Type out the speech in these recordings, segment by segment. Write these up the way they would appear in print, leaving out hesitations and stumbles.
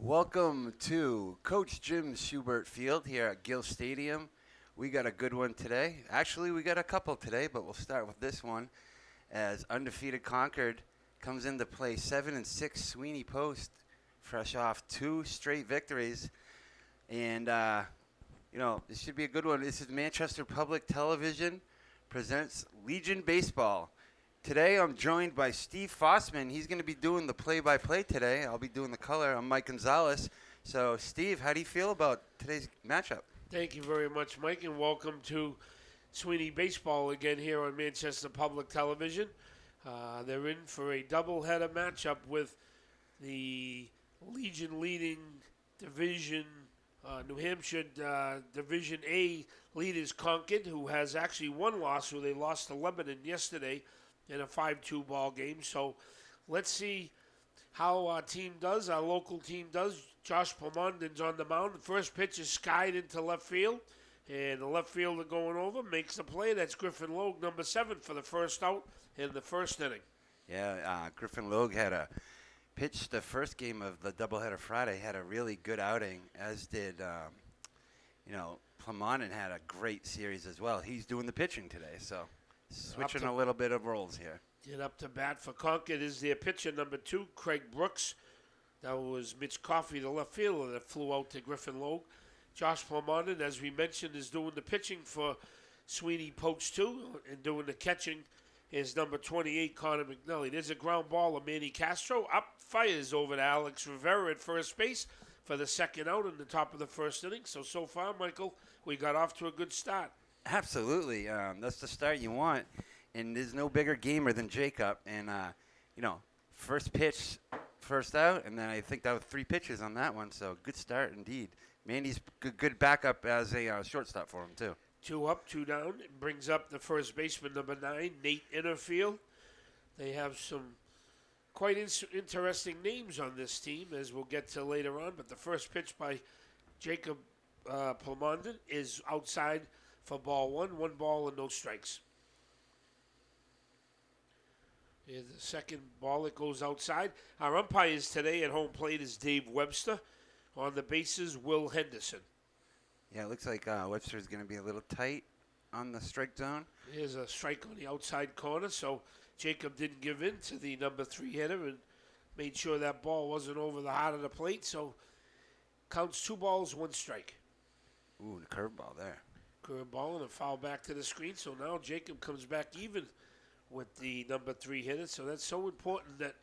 Welcome to Coach Jim Schubert Field here at Gill Stadium. We got a good one today. Actually, we got a couple today, but we'll start with this one as undefeated Concord comes into play 7-6 Sweeney Post, fresh off 2 straight victories. And, this should be a good one. This is Manchester Public Television presents Legion Baseball. Today I'm joined by Steve Fossman. He's going to be doing the play-by-play today. I'll be doing the color. I'm Mike Gonzalez. So, Steve, how do you feel about today's matchup? Thank you very much, Mike, and welcome to Sweeney Baseball again here on Manchester Public Television. They're in for a doubleheader matchup with the Legion-leading Division, New Hampshire Division A leaders Concord, who has actually one loss, where they lost to Lebanon yesterday in a 5-2 ball game. So let's see how our team does, our local team does. Josh Plumondon's on the mound. The first pitch is skied into left field, and the left fielder going over makes the play. That's Griffin Logue, number 7, for the first out in the first inning. Yeah, Griffin Logue had a pitch the first game of the doubleheader Friday, had a really good outing, as did, Plumondon had a great series as well. He's doing the pitching today, so switching a little bit of roles here. Get up to bat for Concord is their pitcher, number 2, Craig Brooks. That was Mitch Coffey, the left fielder, that flew out to Griffin Logue. Josh Plumondon, as we mentioned, is doing the pitching for Sweeney Poach 2, and doing the catching is number 28, Connor McNally. There's a ground ball of Manny Castro. Up fires over to Alex Rivera at first base for the second out in the top of the first inning. So far, Michael, we got off to a good start. Absolutely. That's the start you want. And there's no bigger gamer than Jacob. And, first pitch, first out, and then I think that was 3 pitches on that one. So good start indeed. Mandy's good backup as a shortstop for him, too. 2 up, 2 down. It brings up the first baseman, number 9, Nate Innerfield. They have some quite interesting names on this team, as we'll get to later on. But the first pitch by Jacob Plumondon is outside for ball 1 ball and no strikes. Here's the second ball that goes outside. Our umpires today at home plate is Dave Webster. On the bases, Will Henderson. Yeah, it looks like Webster's going to be a little tight on the strike zone. Here's a strike on the outside corner, so Jacob didn't give in to the number 3 hitter and made sure that ball wasn't over the heart of the plate. So counts 2 balls, 1 strike. Ooh, the curveball there. Curveball and a foul back to the screen. So now Jacob comes back even with the number 3 hitter. So that's so important that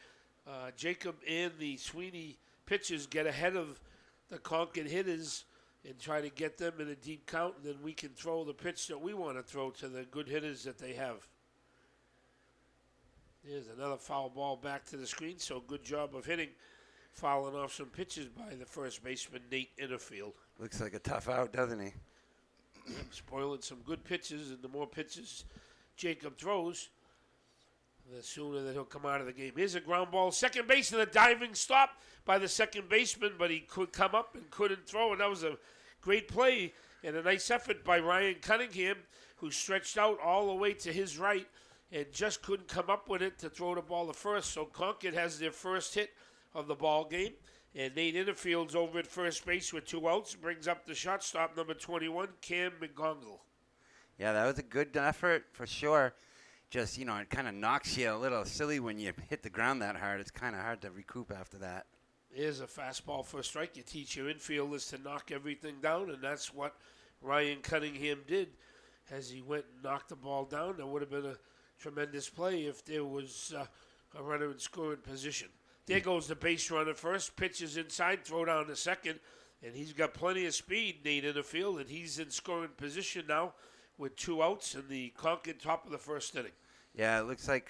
Jacob and the Sweeney pitchers get ahead of the Concord hitters and try to get them in a deep count, and then we can throw the pitch that we want to throw to the good hitters that they have. There's another foul ball back to the screen, so good job of hitting, fouling off some pitches by the first baseman, Nate Innerfield. Looks like a tough out, doesn't he? Spoiling some good pitches, and the more pitches Jacob throws, the sooner that he'll come out of the game. Here's a ground ball. Second base and a diving stop by the second baseman, but he could come up and couldn't throw, and that was a great play and a nice effort by Ryan Cunningham, who stretched out all the way to his right and just couldn't come up with it to throw the ball to first. So Concord has their first hit of the ball game, and Nate Innerfield's over at first base with 2 outs. Brings up the shortstop, number 21, Cam McGongle. Yeah, that was a good effort for sure. Just, it kind of knocks you a little silly when you hit the ground that hard. It's kind of hard to recoup after that. Here's a fastball for a strike. You teach your infielders to knock everything down, and that's what Ryan Cunningham did as he went and knocked the ball down. That would have been a tremendous play if there was a runner in scoring position. There goes the base runner first. Pitches inside, throw down to second, and he's got plenty of speed, Nate Innerfield, and he's in scoring position now with 2 outs in the Concord top of the first inning. Yeah, it looks like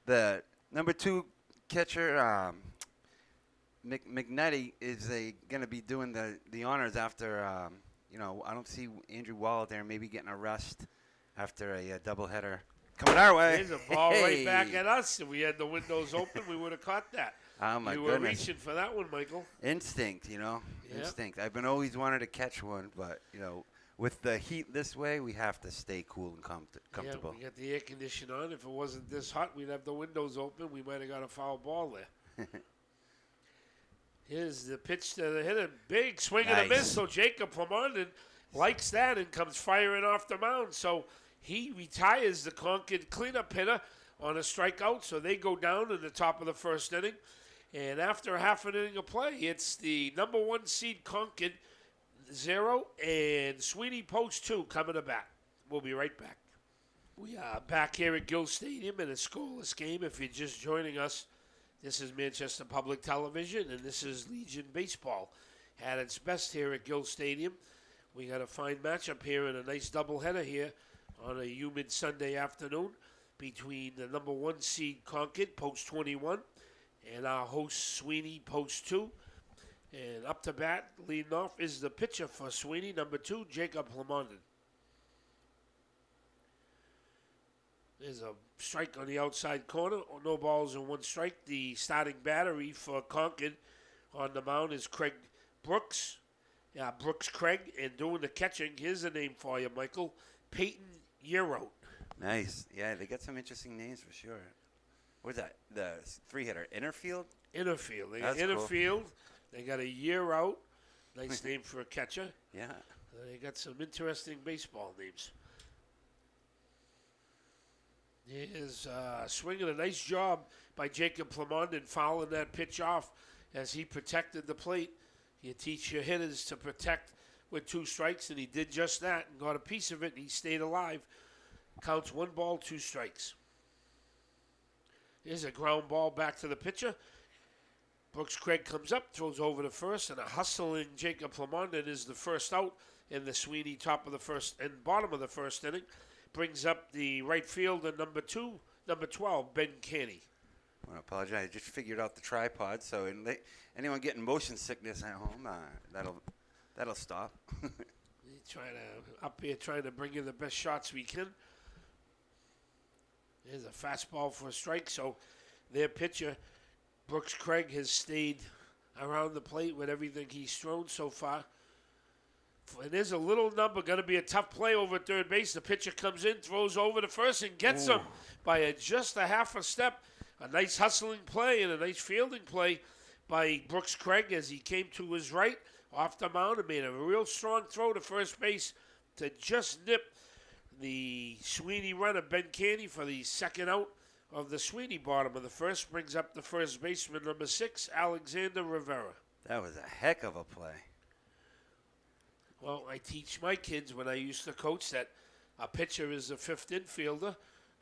the number 2 catcher, McNetty, is going to be doing the honors after, I don't see Andrew Wall there maybe getting a rest after a doubleheader coming our way. There's a ball right back at us. If we had the windows open, we would have caught that. Oh, my goodness. You were reaching for that one, Michael. Instinct, instinct. I've been always wanted to catch one, but, with the heat this way, we have to stay cool and comfortable. Yeah, we got the air conditioner on. If it wasn't this hot, we'd have the windows open. We might have got a foul ball there. Here's the pitch to the hitter. Big swing and a Nice. miss. So Jacob Lamondon likes that and comes firing off the mound. So he retires the Concord cleanup hitter on a strikeout. So they go down in the top of the first inning. And after half an inning of play, it's the number 1 seed Concord 0 and Sweeney Post 2 coming to bat. We'll be right back. We are back here at Gill Stadium in a scoreless game. If you're just joining us, this is Manchester Public Television, and this is Legion Baseball at its best here at Gill Stadium. We got a fine matchup here and a nice doubleheader here on a humid Sunday afternoon between the number 1 seed Concord, Post 21, and our host Sweeney, Post 2. And up to bat, leading off, is the pitcher for Sweeney, number 2, Jacob Lamondon. There's a strike on the outside corner. No balls and 1 strike. The starting battery for Concord on the mound is Craig Brooks. Brooks Craig. And doing the catching, here's a name for you, Michael. Peyton Yearout. Nice. Yeah, they got some interesting names for sure. What's that? The 3-hitter, Innerfield? Innerfield. They got That's cool. Innerfield. They got a Yearout. Nice name for a catcher. Yeah. They got some interesting baseball names. Here's swinging a nice job by Jacob Lamondon fouling that pitch off as he protected the plate. You teach your hitters to protect with 2 strikes, and he did just that and got a piece of it, and he stayed alive. Counts 1 ball, 2 strikes. Here's a ground ball back to the pitcher. Brooks Craig comes up, throws over to first, and a hustling Jacob Lamondon is the first out in the Sweeney top of the first and bottom of the first inning. Brings up the right fielder, number 12, Ben Canny. I want to apologize. I just figured out the tripod, so anyone getting motion sickness at home, that'll stop. Trying to bring you the best shots we can. There's a fastball for a strike. So their pitcher, Brooks Craig, has stayed around the plate with everything he's thrown so far. And there's a little number, going to be a tough play over at third base. The pitcher comes in, throws over to first, and gets him by just a half a step. A nice hustling play and a nice fielding play by Brooks Craig as he came to his right off the mound and made a real strong throw to first base to just nip the Sweeney runner, Ben Canny, for the second out of the Sweeney bottom of the first. Brings up the first baseman, number 6, Alexander Rivera. That was a heck of a play. Well, I teach my kids when I used to coach that a pitcher is a 5th infielder,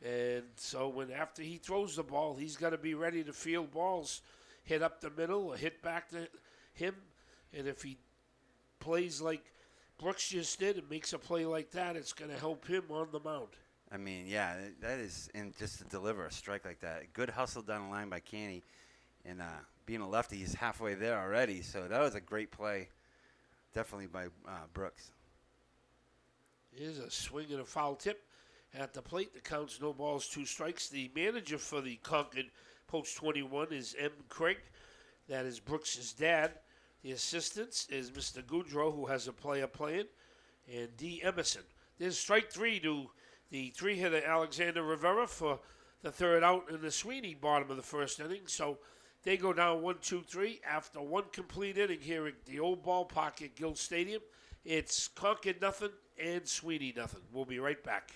and so after he throws the ball, he's got to be ready to field balls, hit up the middle or hit back to him, and if he plays like Brooks just did and makes a play like that, it's going to help him on the mound. I mean, yeah, that is, and just to deliver a strike like that, good hustle down the line by Canny, and being a lefty, he's halfway there already, so that was a great play. Definitely by Brooks. Here's a swing and a foul tip at the plate. The count's no balls, 2 strikes. The manager for the Concord Post 21 is M. Craig. That is Brooks' dad. The assistants is Mr. Goudreau, who has a player playing, and D. Emerson. There's strike 3 to the 3-hitter Alexander Rivera for the third out in the Sweeney bottom of the first inning. So they go down 1-2-3 after 1 complete inning here at the old ballpark at Gill Stadium. It's Concord nothing and Sweeney nothing. We'll be right back.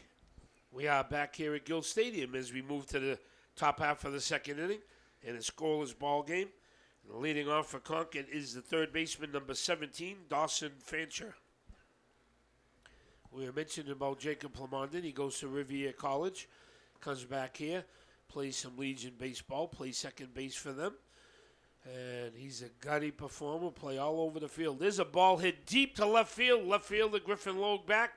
We are back here at Gill Stadium as we move to the top half of the second inning in a scoreless ball game. And leading off for Concord is the third baseman, number 17, Dawson Fancher. We were mentioning about Jacob Lamondon. He goes to Rivier College, comes back here, plays some Legion baseball, plays second base for them. And he's a gutty performer, play all over the field. There's a ball hit deep to left field. Left fielder Griffin Logue back,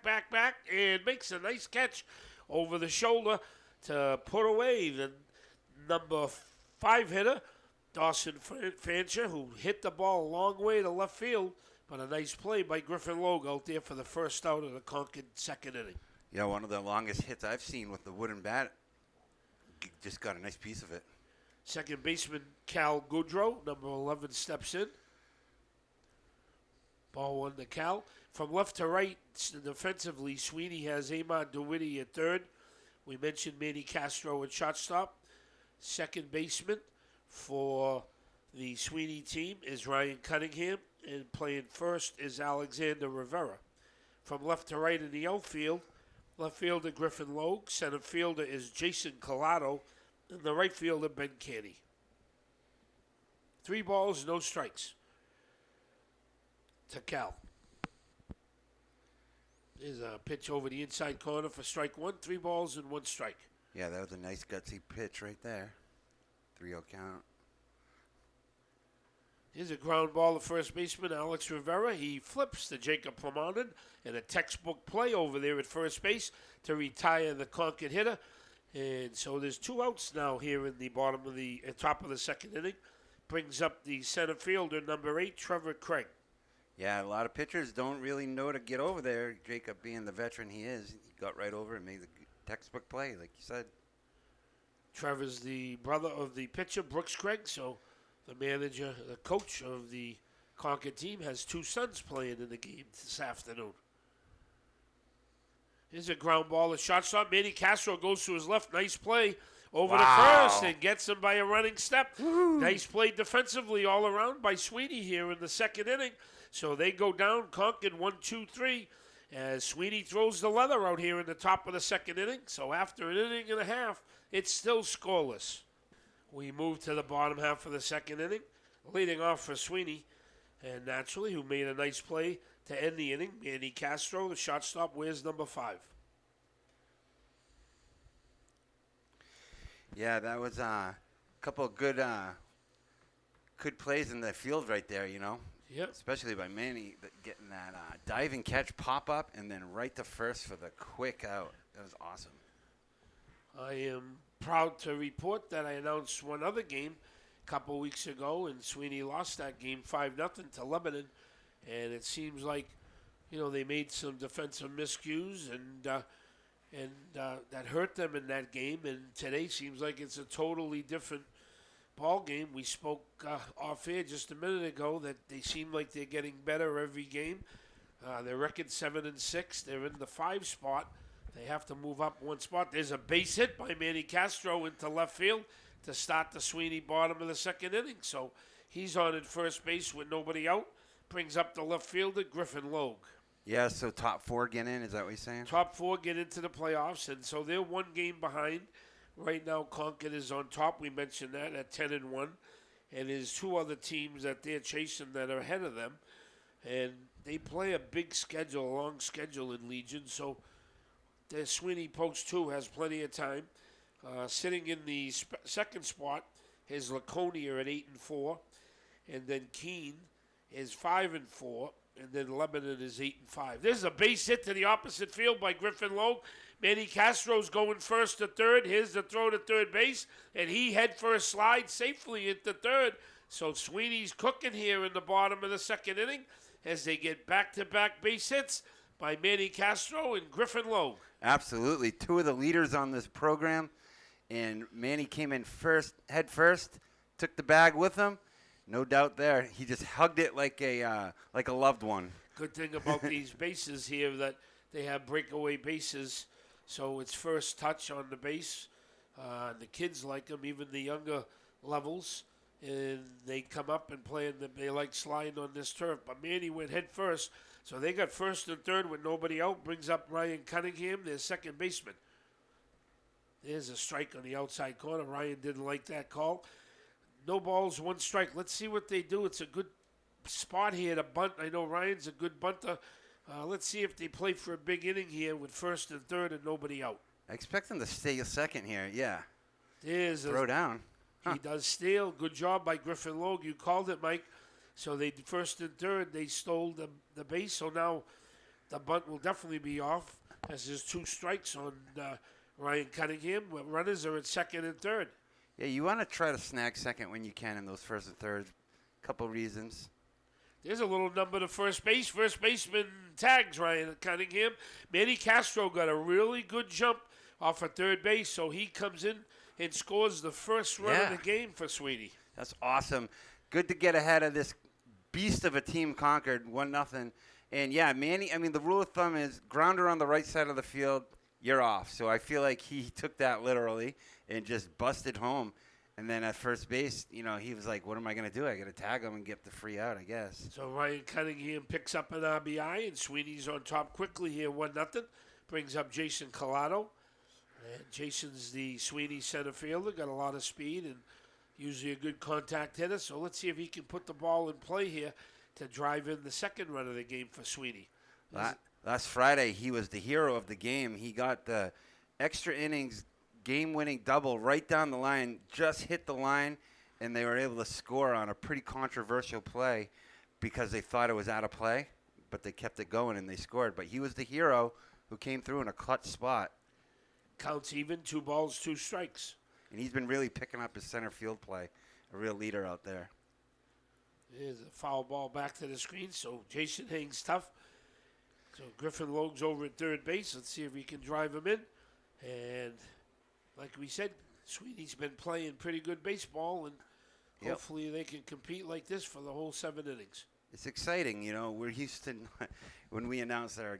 and makes a nice catch over the shoulder to put away the number 5 hitter, Dawson Fancher, who hit the ball a long way to left field. But a nice play by Griffin Logue out there for the first out of the Concord second inning. Yeah, one of the longest hits I've seen with the wooden bat. Just got a nice piece of it. Second baseman Cal Goudreau, number 11, steps in. Ball 1 to Cal. From left to right, defensively, Sweeney has Amon DeWitty at third. We mentioned Manny Castro at shortstop. Second baseman for The Sweeney team is Ryan Cunningham, and playing first is Alexander Rivera. From left to right in the outfield, left fielder Griffin Logue, center fielder is Jason Collado, and the right fielder Ben Canny. 3 balls, no strikes. To Cal. There's a pitch over the inside corner for strike 1, 3 balls and 1 strike. Yeah, that was a nice gutsy pitch right there. 3-0 count. Here's a ground ball to first baseman Alex Rivera. He flips to Jacob Plamanen, and a textbook play over there at first base to retire the Concord hitter. And so there's 2 outs now here in the bottom of the top of the second inning. Brings up the center fielder, number 8, Trevor Craig. Yeah, a lot of pitchers don't really know to get over there. Jacob, being the veteran he is, he got right over and made the textbook play, like you said. Trevor's the brother of the pitcher, Brooks Craig, so the manager, the coach of the Concord team, has 2 sons playing in the game this afternoon. Here's a ground ball, a shortstop. Manny Castro goes to his left. Nice play over to first and gets him by a running step. Woo. Nice play defensively all around by Sweeney here in the second inning. So they go down, Concord 1-2-3, as Sweeney throws the leather out here in the top of the second inning. So after an inning and a half, it's still scoreless. We move to the bottom half of the second inning, leading off for Sweeney, and naturally, who made a nice play to end the inning. Manny Castro, the shortstop, wears number 5. Yeah, that was a couple of good plays in the field right there, you know. Yep. Especially by Manny, getting that diving catch pop-up and then right to first for the quick out. That was awesome. I am proud to report that I announced one other game a couple weeks ago, and Sweeney lost that game 5-0 to Lebanon. And it seems like, you know, they made some defensive miscues, and that hurt them in that game. And today seems like it's a totally different ball game. We spoke off air just a minute ago that they seem like they're getting better every game. Their record 7-6. They're in the 5 spot. They have to move up 1 spot. There's a base hit by Manny Castro into left field to start the Sweeney bottom of the second inning. So he's on at first base with nobody out. Brings up the left fielder, Griffin Logue. Yeah, so top 4 get in, is that what you're saying? Top 4 get into the playoffs, and so they're 1 game behind. Right now, Concord is on top. We mentioned that at 10-1. And there's 2 other teams that they're chasing that are ahead of them. And they play a big schedule, a long schedule in Legion. So the Sweeney Post 2 has plenty of time. Sitting in the second spot is Laconia at 8-4. And then Keene is 5-4. And then Lebanon is 8-5. There's a base hit to the opposite field by Griffin Logue. Manny Castro's going first to third. Here's the throw to third base. And he head first slides safely into third. So Sweeney's cooking here in the bottom of the second inning as they get back-to-back base hits by Manny Castro and Griffin Logue. Absolutely. 2 of the leaders on this program. And Manny came in head first, took the bag with him. No doubt there. He just hugged it like a loved one. Good thing about these bases here that they have breakaway bases, so it's first touch on the base. The kids like them, even the younger levels, and they come up and play. They like sliding on this turf. But Manny went head first, so they got first and third with nobody out. Brings up Ryan Cunningham, their second baseman. There's a strike on the outside corner. Ryan didn't like that call. No balls, 1 strike. Let's see what they do. It's a good spot here to bunt. I know Ryan's a good bunter. Let's see if they play for a big inning here with first and third and nobody out. I expect them to stay a second here, yeah. There's Throw down. Huh. He does steal. Good job by Griffin Logue. You called it, Mike. So they first and third, they stole the base. So now the bunt will definitely be off as there's 2 strikes on Ryan Cunningham. Runners are at second and third. Yeah, you want to try to snag second when you can in those first and thirds. Couple reasons. There's a little number to first base. First baseman tags Ryan Cunningham. Manny Castro got a really good jump off of third base, so he comes in and scores the first run of the game for Sweeney. That's awesome. Good to get ahead of this beast of a team, Concord, 1-0. And, yeah, Manny, I mean, the rule of thumb is grounder on the right side of the field, you're off. So I feel like he took that literally and just busted home. And then at first base, he was like, what am I going to do? I got to tag him and get the free out, I guess. So Ryan Cunningham picks up an RBI, and Sweeney's on top quickly here, 1-0. Brings up Jason Collado. And Jason's the Sweeney center fielder, got a lot of speed and usually a good contact hitter. So let's see if he can put the ball in play here to drive in the second run of the game for Sweeney. Last Friday, he was the hero of the game. He got the extra innings game-winning double right down the line, just hit the line, and they were able to score on a pretty controversial play because they thought it was out of play, but they kept it going and they scored. But he was the hero who came through in a clutch spot. Counts even, 2 balls, 2 strikes. And he's been really picking up his center field play, a real leader out there. There's a foul ball back to the screen, so Jason hangs tough. So Griffin Logue's over at third base. Let's see if we can drive him in. And like we said, Sweeney's been playing pretty good baseball, and hopefully they can compete like this for the whole 7 innings. It's exciting, We're used to, when we announce our,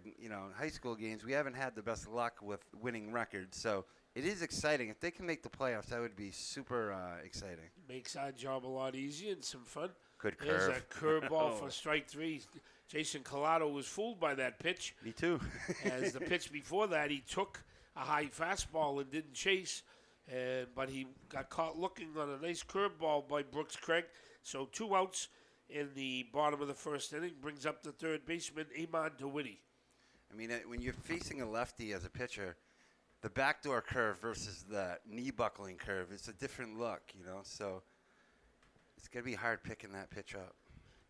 high school games, we haven't had the best luck with winning records. So it is exciting. If they can make the playoffs, that would be super exciting. Makes our job a lot easier and some fun. Good curve. There's a curveball for strike 3. Jason Collado was fooled by that pitch. Me too. As the pitch before that, he took a high fastball and didn't chase, but he got caught looking on a nice curveball by Brooks Craig. So 2 outs in the bottom of the first inning, brings up the third baseman, Ahmad DeWitty. I mean, when you're facing a lefty as a pitcher, the backdoor curve versus the knee buckling curve, it's a different look, So it's going to be hard picking that pitch up.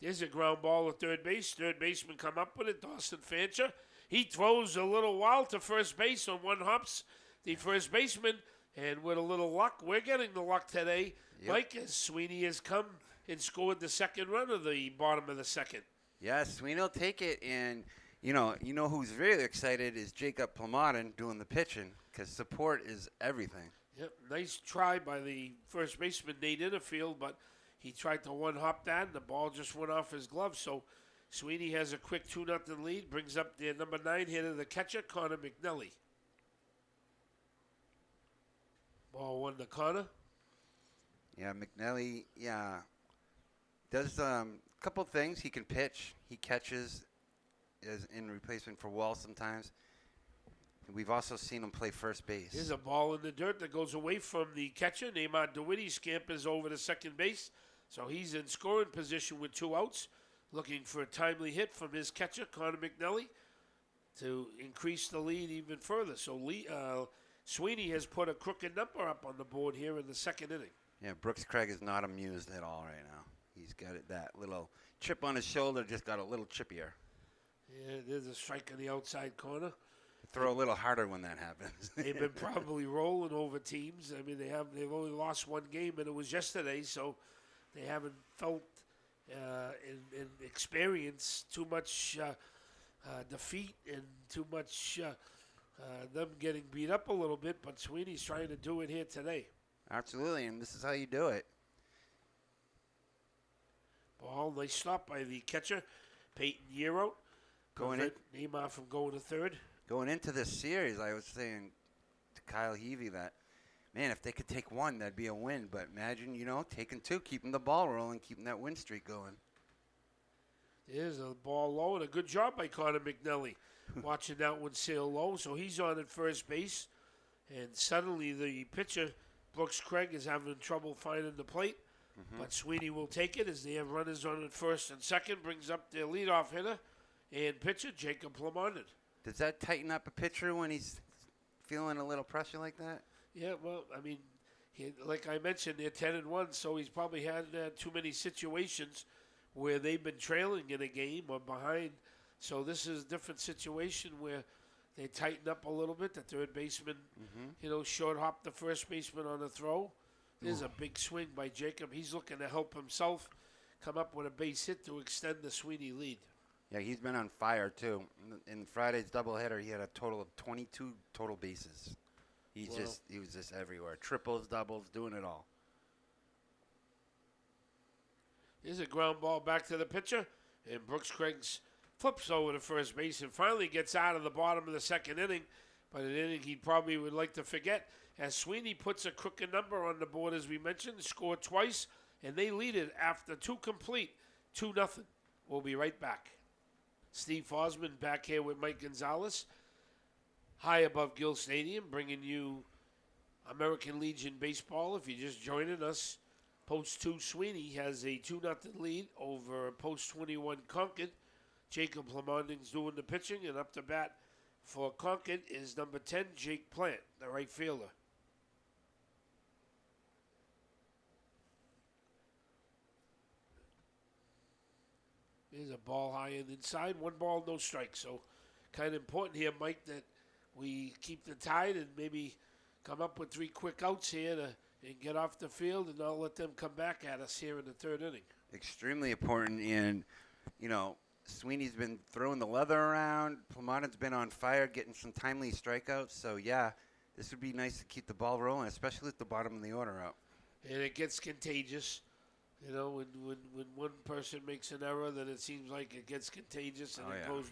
There's a ground ball at third base. Third baseman come up with it, Dawson Fancher. He throws a little wild to first base on 1 hops the first baseman, and with a little luck, we're getting the luck today. Yep. Mike, as Sweeney has come and scored the second run of the bottom of the second. Yeah, Sweeney will take it, and you know who's really excited is Jacob Plumodden doing the pitching, because support is everything. Yep, nice try by the first baseman, Nate Innerfield, but he tried to one-hop that, and the ball just went off his glove. So Sweeney has a quick 2-0 lead, brings up their number 9 hitter, the catcher, Connor McNelly. Ball 1 to Connor. Yeah, McNelly, does a couple things. He can pitch. He catches as in replacement for Wall sometimes. We've also seen him play first base. Here's a ball in the dirt that goes away from the catcher. Ahmad DeWitty scampers over to second base. So he's in scoring position with 2 outs, looking for a timely hit from his catcher, Connor McNelly, to increase the lead even further. So Sweeney has put a crooked number up on the board here in the second inning. Yeah, Brooks Craig is not amused at all right now. He's got that little chip on his shoulder, just got a little chippier. Yeah, there's a strike on the outside corner. Throw a little harder when that happens. They've been probably rolling over teams. I mean, they've only lost 1 game, and it was yesterday, so they haven't felt and experienced too much defeat and too much them getting beat up a little bit. But Sweeney's trying to do it here today. Absolutely, and this is how you do it. Ball, nice stop by the catcher, Peyton Yearout. Going in, Neymar from going to third. Going into this series, I was saying to Kyle Heavey that, man, if they could take 1, that'd be a win. But imagine, taking 2, keeping the ball rolling, keeping that win streak going. There's a ball low, and a good job by Connor McNelly. Watching that one sail low, so he's on at first base. And suddenly the pitcher, Brooks Craig, is having trouble finding the plate. Mm-hmm. But Sweeney will take it as they have runners on at first and second. Brings up their leadoff hitter and pitcher, Jacob Plumondon. Does that tighten up a pitcher when he's feeling a little pressure like that? Yeah, well, I mean, like I mentioned, they're 10-1, so he's probably had too many situations where they've been trailing in a game or behind. So this is a different situation where they tighten up a little bit. The third baseman, short hop the first baseman on a throw. There's a big swing by Jacob. He's looking to help himself come up with a base hit to extend the Sweeney lead. Yeah, he's been on fire, too. In Friday's doubleheader, he had a total of 22 total bases. He was just everywhere. Triples, doubles, doing it all. Here's a ground ball back to the pitcher, and Brooks Craig's flips over to first base and finally gets out of the bottom of the second inning, but an inning he probably would like to forget as Sweeney puts a crooked number on the board, as we mentioned, scored twice, and they lead it after 2 complete, 2-0. We'll be right back. Steve Fosman back here with Mike Gonzalez, high above Gill Stadium, bringing you American Legion Baseball. If you're just joining us, Post 2 Sweeney has a 2-0 lead over Post 21 Concord. Jacob Lamonding's doing the pitching, and up to bat for Concord is number 10, Jake Plant, the right fielder. There's a ball high and inside, 1 ball, no strikes. So kind of important here, Mike, that we keep the tide and maybe come up with 3 quick outs here and get off the field and not let them come back at us here in the 3rd inning. Extremely important. And, Sweeney's been throwing the leather around. Plamontin's been on fire, getting some timely strikeouts. So, yeah, this would be nice to keep the ball rolling, especially at the bottom of the order out. And it gets contagious. When one person makes an error, then it seems like it gets contagious and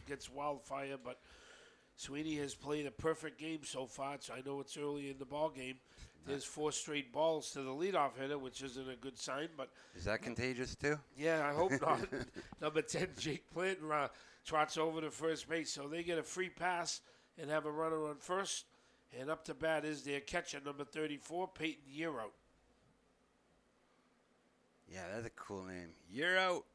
gets wildfire. But Sweeney has played a perfect game so far. So I know it's early in the ball game. There's 4 straight balls to the leadoff hitter, which isn't a good sign. But is that contagious too? Yeah, I hope not. Number 10, Jake Plant, trots over to first base. So they get a free pass and have a runner on first. And up to bat is their catcher, number 34, Peyton Yearout. Yeah, that's a cool name. You're out.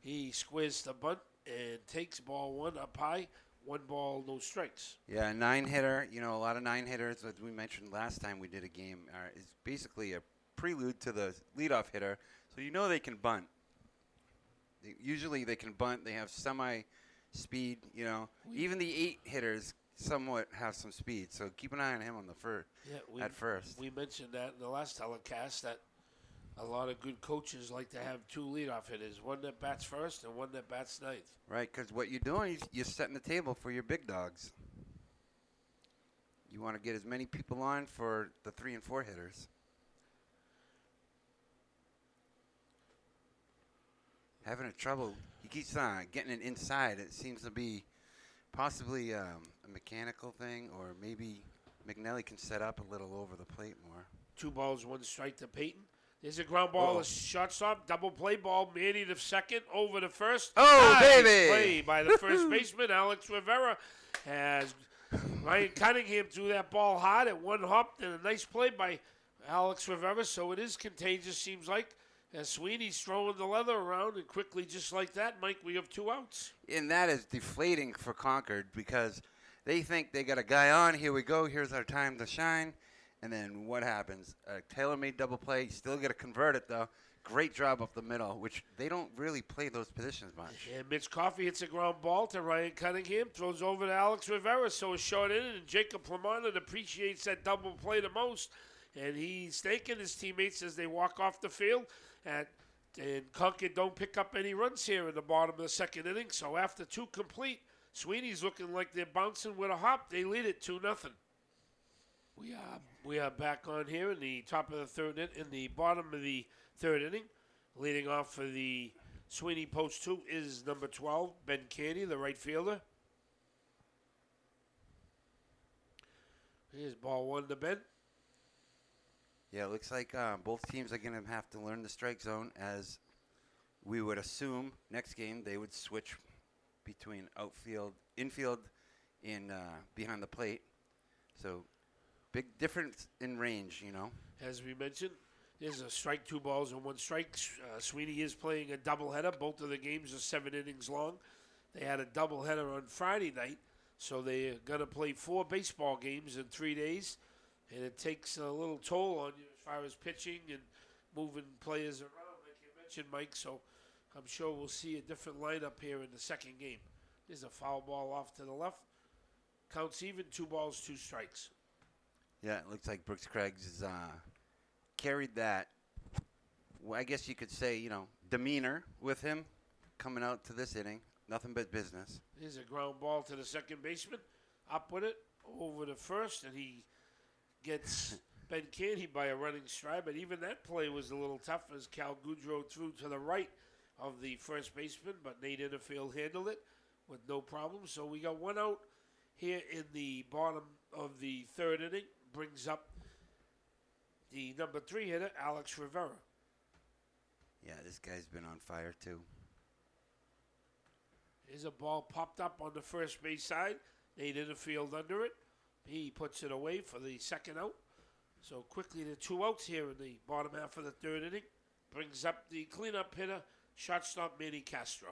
He squares the bunt and takes ball 1 up high. 1 ball, no strikes. Yeah, 9-hitter. A lot of 9-hitters, as we mentioned last time we did a game, is basically a prelude to the leadoff hitter. So they can bunt. Usually they can bunt. They have semi-speed, Even the 8-hitters somewhat have some speed. So keep an eye on him on the at first. We mentioned that in the last telecast that a lot of good coaches like to have 2 leadoff hitters, one that bats first and one that bats ninth. Right, because what you're doing is you're setting the table for your big dogs. You want to get as many people on for the 3 and 4 hitters. Having a trouble. He keeps getting it inside. It seems to be possibly a mechanical thing, or maybe McNally can set up a little over the plate more. 2 balls, 1 strike to Peyton. There's a ground ball, a shortstop, double play ball, Manny to second, over to first. Oh, nice baby! Play by the first baseman, Alex Rivera, as Ryan Cunningham threw that ball hard at 1 hop, and a nice play by Alex Rivera. So it is contagious, seems like, as Sweeney's throwing the leather around, and quickly, just like that, Mike, we have 2 outs. And that is deflating for Concord because they think they got a guy on. Here we go. Here's our time to shine. And then what happens? A tailor-made double play. Still got to convert it, though. Great job up the middle, which they don't really play those positions much. And Mitch Coffey hits a ground ball to Ryan Cunningham, throws over to Alex Rivera, so a short inning, and Jacob Plamontin appreciates that double play the most. And he's thanking his teammates as they walk off the field. And Concord don't pick up any runs here in the bottom of the 2nd inning. So after 2 complete, Sweeney's looking like they're bouncing with a hop. They lead it 2-0. We are back on here in the top of the 3rd inning, in the bottom of the 3rd inning. Leading off for the Sweeney Post 2 is number 12, Ben Candy, the right fielder. Here's ball 1 to Ben. Yeah, it looks like both teams are going to have to learn the strike zone, as we would assume next game they would switch between infield, and behind the plate. So big difference in range, As we mentioned, there's a strike, 2 balls and 1 strike. Sweeney is playing a doubleheader. Both of the games are 7 innings long. They had a doubleheader on Friday night, so they're going to play 4 baseball games in 3 days. And it takes a little toll on you as far as pitching and moving players around, like you mentioned, Mike. So I'm sure we'll see a different lineup here in the 2nd game. There's a foul ball off to the left. Counts even, 2 balls, 2 strikes. Yeah, it looks like Brooks Craig's has carried that, well, I guess you could say, demeanor with him coming out to this inning. Nothing but business. Here's a ground ball to the 2nd baseman. Up with it, over to first, and he gets Ben Canty by a running stride. But even that play was a little tough as Cal Goudreau threw to the right of the first baseman, but Nate Innerfield handled it with no problem. So we got 1 out here in the bottom of the third inning. Brings up the number 3 hitter, Alex Rivera. Yeah, this guy's been on fire too. Here's a ball popped up on the first base side. Nate Innerfield under it. He puts it away for the second out. So quickly to 2 outs here in the bottom half of the third inning. Brings up the cleanup hitter, shortstop Manny Castro.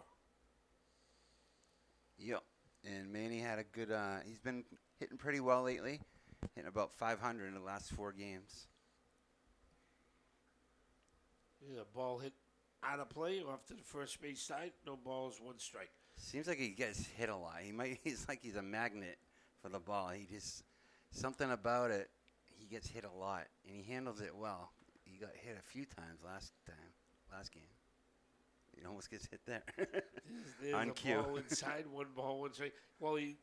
Yep. And Manny had a good, he's been hitting pretty well lately. Hitting about 500 in the last 4 games. Here's a ball hit out of play off to the first base side. No balls, 1 strike. Seems like he gets hit a lot. He's like he's a magnet for the ball. He just, something about it, he gets hit a lot. And he handles it well. He got hit a few times last game. He almost gets hit there. There's On a cue. ball inside, 1 ball, 1 strike. Well, he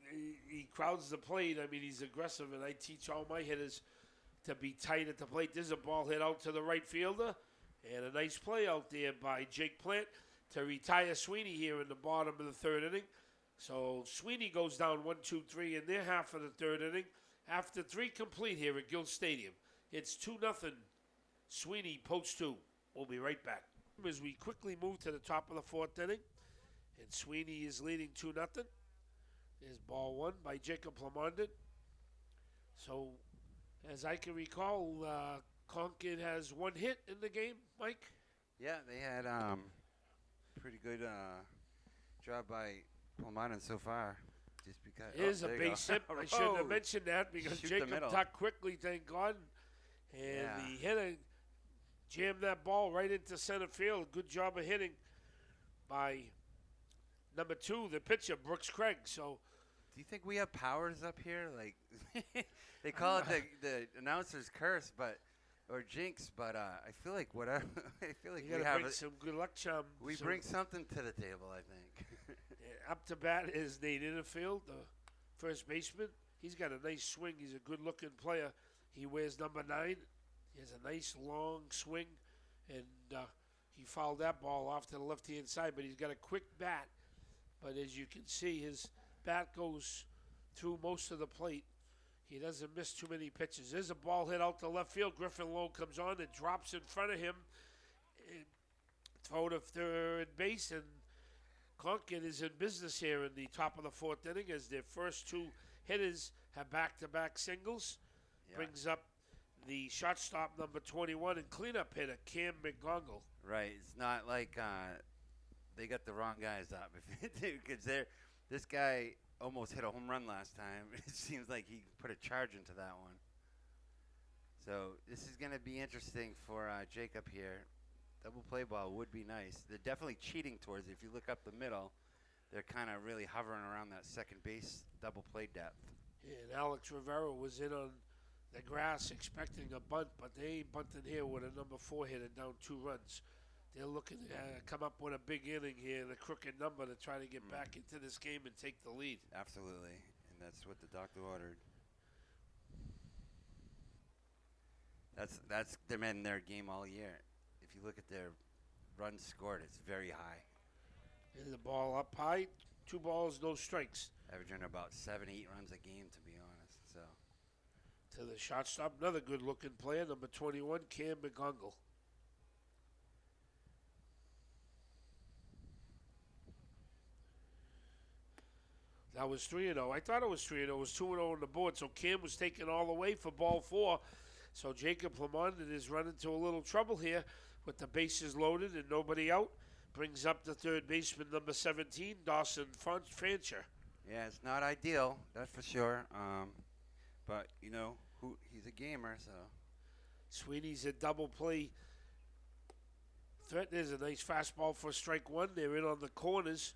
crowds the plate. I mean, he's aggressive, and I teach all my hitters to be tight at the plate. There's a ball hit out to the right fielder, and a nice play out there by Jake Plant to retire Sweeney here in the bottom of the third inning. So Sweeney goes down 1-2-3 in their half of the third inning. After 3 complete here at Gill Stadium, it's 2-0. Sweeney post 2. We'll be right back. As we quickly move to the top of the 4th inning, and Sweeney is leading 2-0. There's ball 1 by Jacob Plamondon. So, as I can recall, Concord has 1 hit in the game, Mike? Yeah, they had pretty good job by Pulmonan so far. Just because Here's a base hit. I shouldn't have mentioned that because Shoot the Jacob middle. tucked quickly, thank God. And the hitter jammed that ball right into center field. Good job of hitting by number 2, the pitcher, Brooks Craig. So, do you think we have powers up here? Like they call it the announcer's curse, or jinx, but I feel like whatever. I feel like you we gotta have bring some good luck charm. we bring something to the table. I think. Up to bat is Nate Innerfield, the first baseman. He's got a nice swing. He's a good-looking player. He wears number 9. He has a nice long swing, and he fouled that ball off to the left-hand side, but he's got a quick bat. But as you can see, his bat goes through most of the plate. He doesn't miss too many pitches. There's a ball hit out to left field. Griffin Lowe comes on and drops in front of him. And throw to third base, and Concord is in business here in the top of the 4th inning as their first 2 hitters have back-to-back singles. Yeah. Brings up the shortstop number 21 and cleanup hitter Cam McGongle. Right. It's not like they got the wrong guys up. Because this guy almost hit a home run last time. It seems like he put a charge into that one. So this is going to be interesting for Jacob here. Double play ball would be nice. They're definitely cheating towards it. If you look up the middle, they're kind of really hovering around that second base double play depth. And Alex Rivera was in on the grass expecting a bunt, but they ain't bunting here with a number 4 hitter down 2 runs. They're looking to come up with a big inning here, the crooked number, to try to get back into this game and take the lead. Absolutely, and that's what the doctor ordered. That's them in their game all year. If you look at their runs scored, it's very high. And the ball up high, 2 balls, no strikes. Averaging about 7-8 runs a game, to be honest. So To the shortstop, another good-looking player, number 21, Cam McGongle. That was 3-0. I thought it was 3-0. It was 2-0 on the board. So Cam was taken all the way for ball 4. So Jacob Lamondon is running into a little trouble here with the bases loaded and nobody out. Brings up the third baseman, number 17, Dawson Fancher. yeah, it's not ideal, that's for sure. But you know, he's a gamer, so. Sweeney's a double play threat. There's a nice fastball for strike 1. They're in on the corners.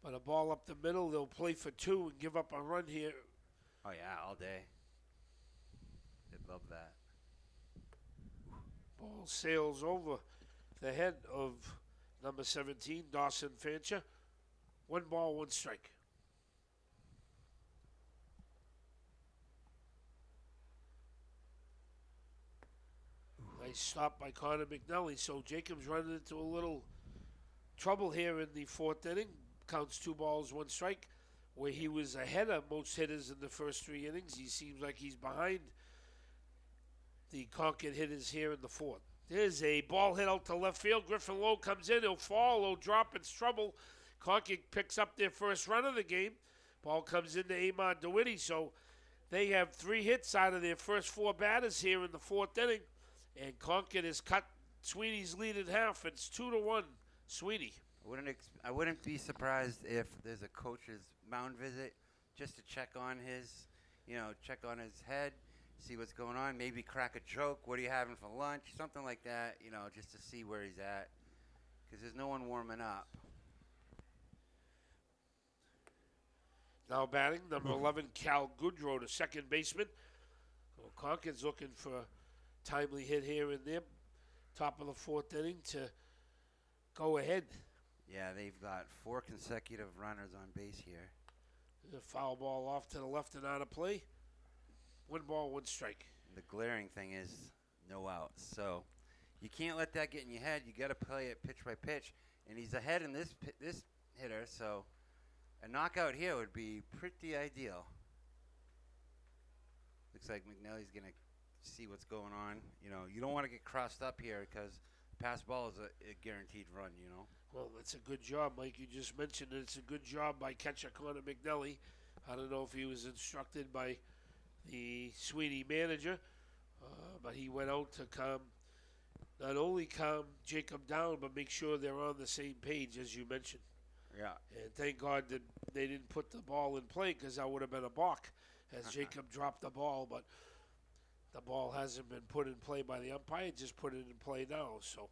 But a ball up the middle, they'll play for 2 and give up a run here. Oh yeah, all day. They'd love that. Ball sails over the head of number 17, Dawson Fancher. 1 ball, 1 strike. Nice stop by Connor McNally. So Jacobs running into a little trouble here in the 4th inning. Counts 2 balls, 1 strike. where he was ahead of most hitters in the first 3 innings. He seems like he's behind the Concord hitters here in the fourth. There's a ball hit out to left field. Griffin Lowe comes in. He'll fall. He'll drop. It's trouble. Concord picks up their first run of the game. Ball comes into Amon DeWitty. So they have 3 hits out of their first 4 batters here in the fourth inning. And Concord has cut Sweeney's lead in half. It's 2-1, Sweeney. I wouldn't be surprised if there's a coach's mound visit just to check on his head, see what's going on, maybe crack a joke. What are you having for lunch? Something like that, just to see where he's at, because there's no one warming up. Now batting, number 11, Cal Goodrow, the second baseman. Well, Concord's looking for a timely hit here and there, top of the fourth inning to go ahead. Yeah, they've got 4 consecutive runners on base here. A foul ball off to the left and out of play. 1 ball, 1 strike. The glaring thing is no outs. So you can't let that get in your head. You got to play it pitch by pitch. And he's ahead in this hitter, so a knockout here would be pretty ideal. Looks like McNally's going to see what's going on. You don't want to get crossed up here because pass ball is a guaranteed run, Well, that's a good job, Mike. You just mentioned it. It's a good job by catcher Connor McNally. I don't know if he was instructed by the Sweeney manager, but he went out to not only calm Jacob down, but make sure they're on the same page, as you mentioned. Yeah. And thank God that they didn't put the ball in play, because that would have been a balk as Jacob dropped the ball. But the ball hasn't been put in play by the umpire. Just put it in play now. So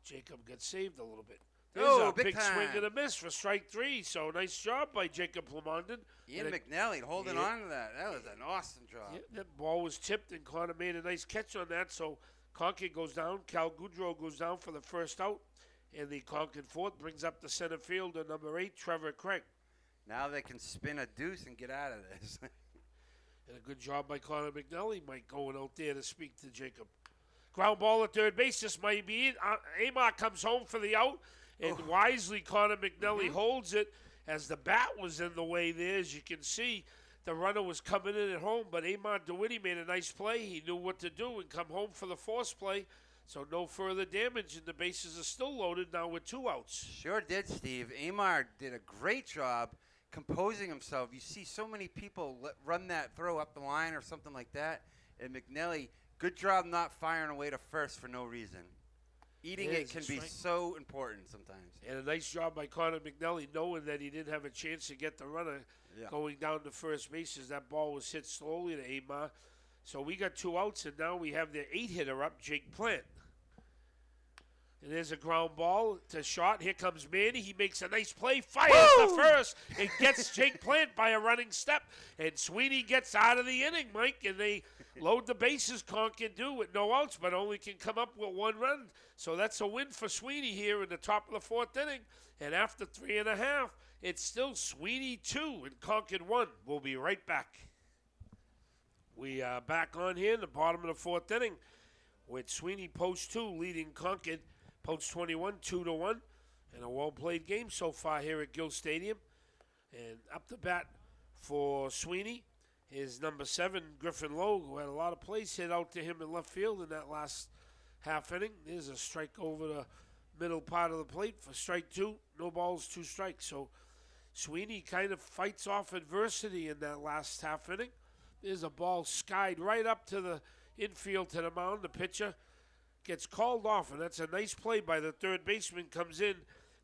Jacob gets saved a little bit. There's a big swing and a miss for strike 3. So nice job by Jacob Lamondon. Ian McNally holding on to that. That was an awesome job. Yeah, that ball was tipped, and Connor made a nice catch on that. So Concord goes down. Cal Goodrow goes down for the first out. And the Concord fourth brings up the center fielder, number 8, Trevor Craig. Now they can spin a deuce and get out of this. And a good job by Connor McNally, Mike, going out there to speak to Jacob. Ground ball at third base. This might be it. Amar comes home for the out. And wisely, Connor McNally holds it as the bat was in the way there. As you can see, the runner was coming in at home, but Amon DeWitty made a nice play. He knew what to do and come home for the force play. So no further damage, and the bases are still loaded now with 2 outs. Sure did, Steve. Amar did a great job composing himself. You see so many people run that throw up the line or something like that. And McNally, good job not firing away to first for no reason. Eating it can be so important sometimes. And a nice job by Connor McNally, knowing that he didn't have a chance to get the runner going down to first base as that ball was hit slowly to Amar. So we got 2 outs, and now we have the 8 hitter up, Jake Plant. And there's a ground ball to short. Here comes Manny. He makes a nice play, fires to first, and gets Jake Plant by a running step. And Sweeney gets out of the inning, Mike, and they load the bases. Concord do with no outs, but only can come up with 1 run. So that's a win for Sweeney here in the top of the 4th inning. And after 3.5, it's still Sweeney 2 and Concord 1. We'll be right back. We are back on here in the bottom of the 4th inning with Sweeney post 2 leading Concord. Post 21, 2-1, and a well-played game so far here at Gill Stadium. And up to bat for Sweeney is number 7, Griffin Lowe, who had a lot of plays hit out to him in left field in that last half inning. There's a strike over the middle part of the plate for strike 2. No balls, 2 strikes. So Sweeney kind of fights off adversity in that last half inning. There's a ball skied right up to the infield to the mound. The pitcher gets called off, and that's a nice play by the third baseman. Comes in,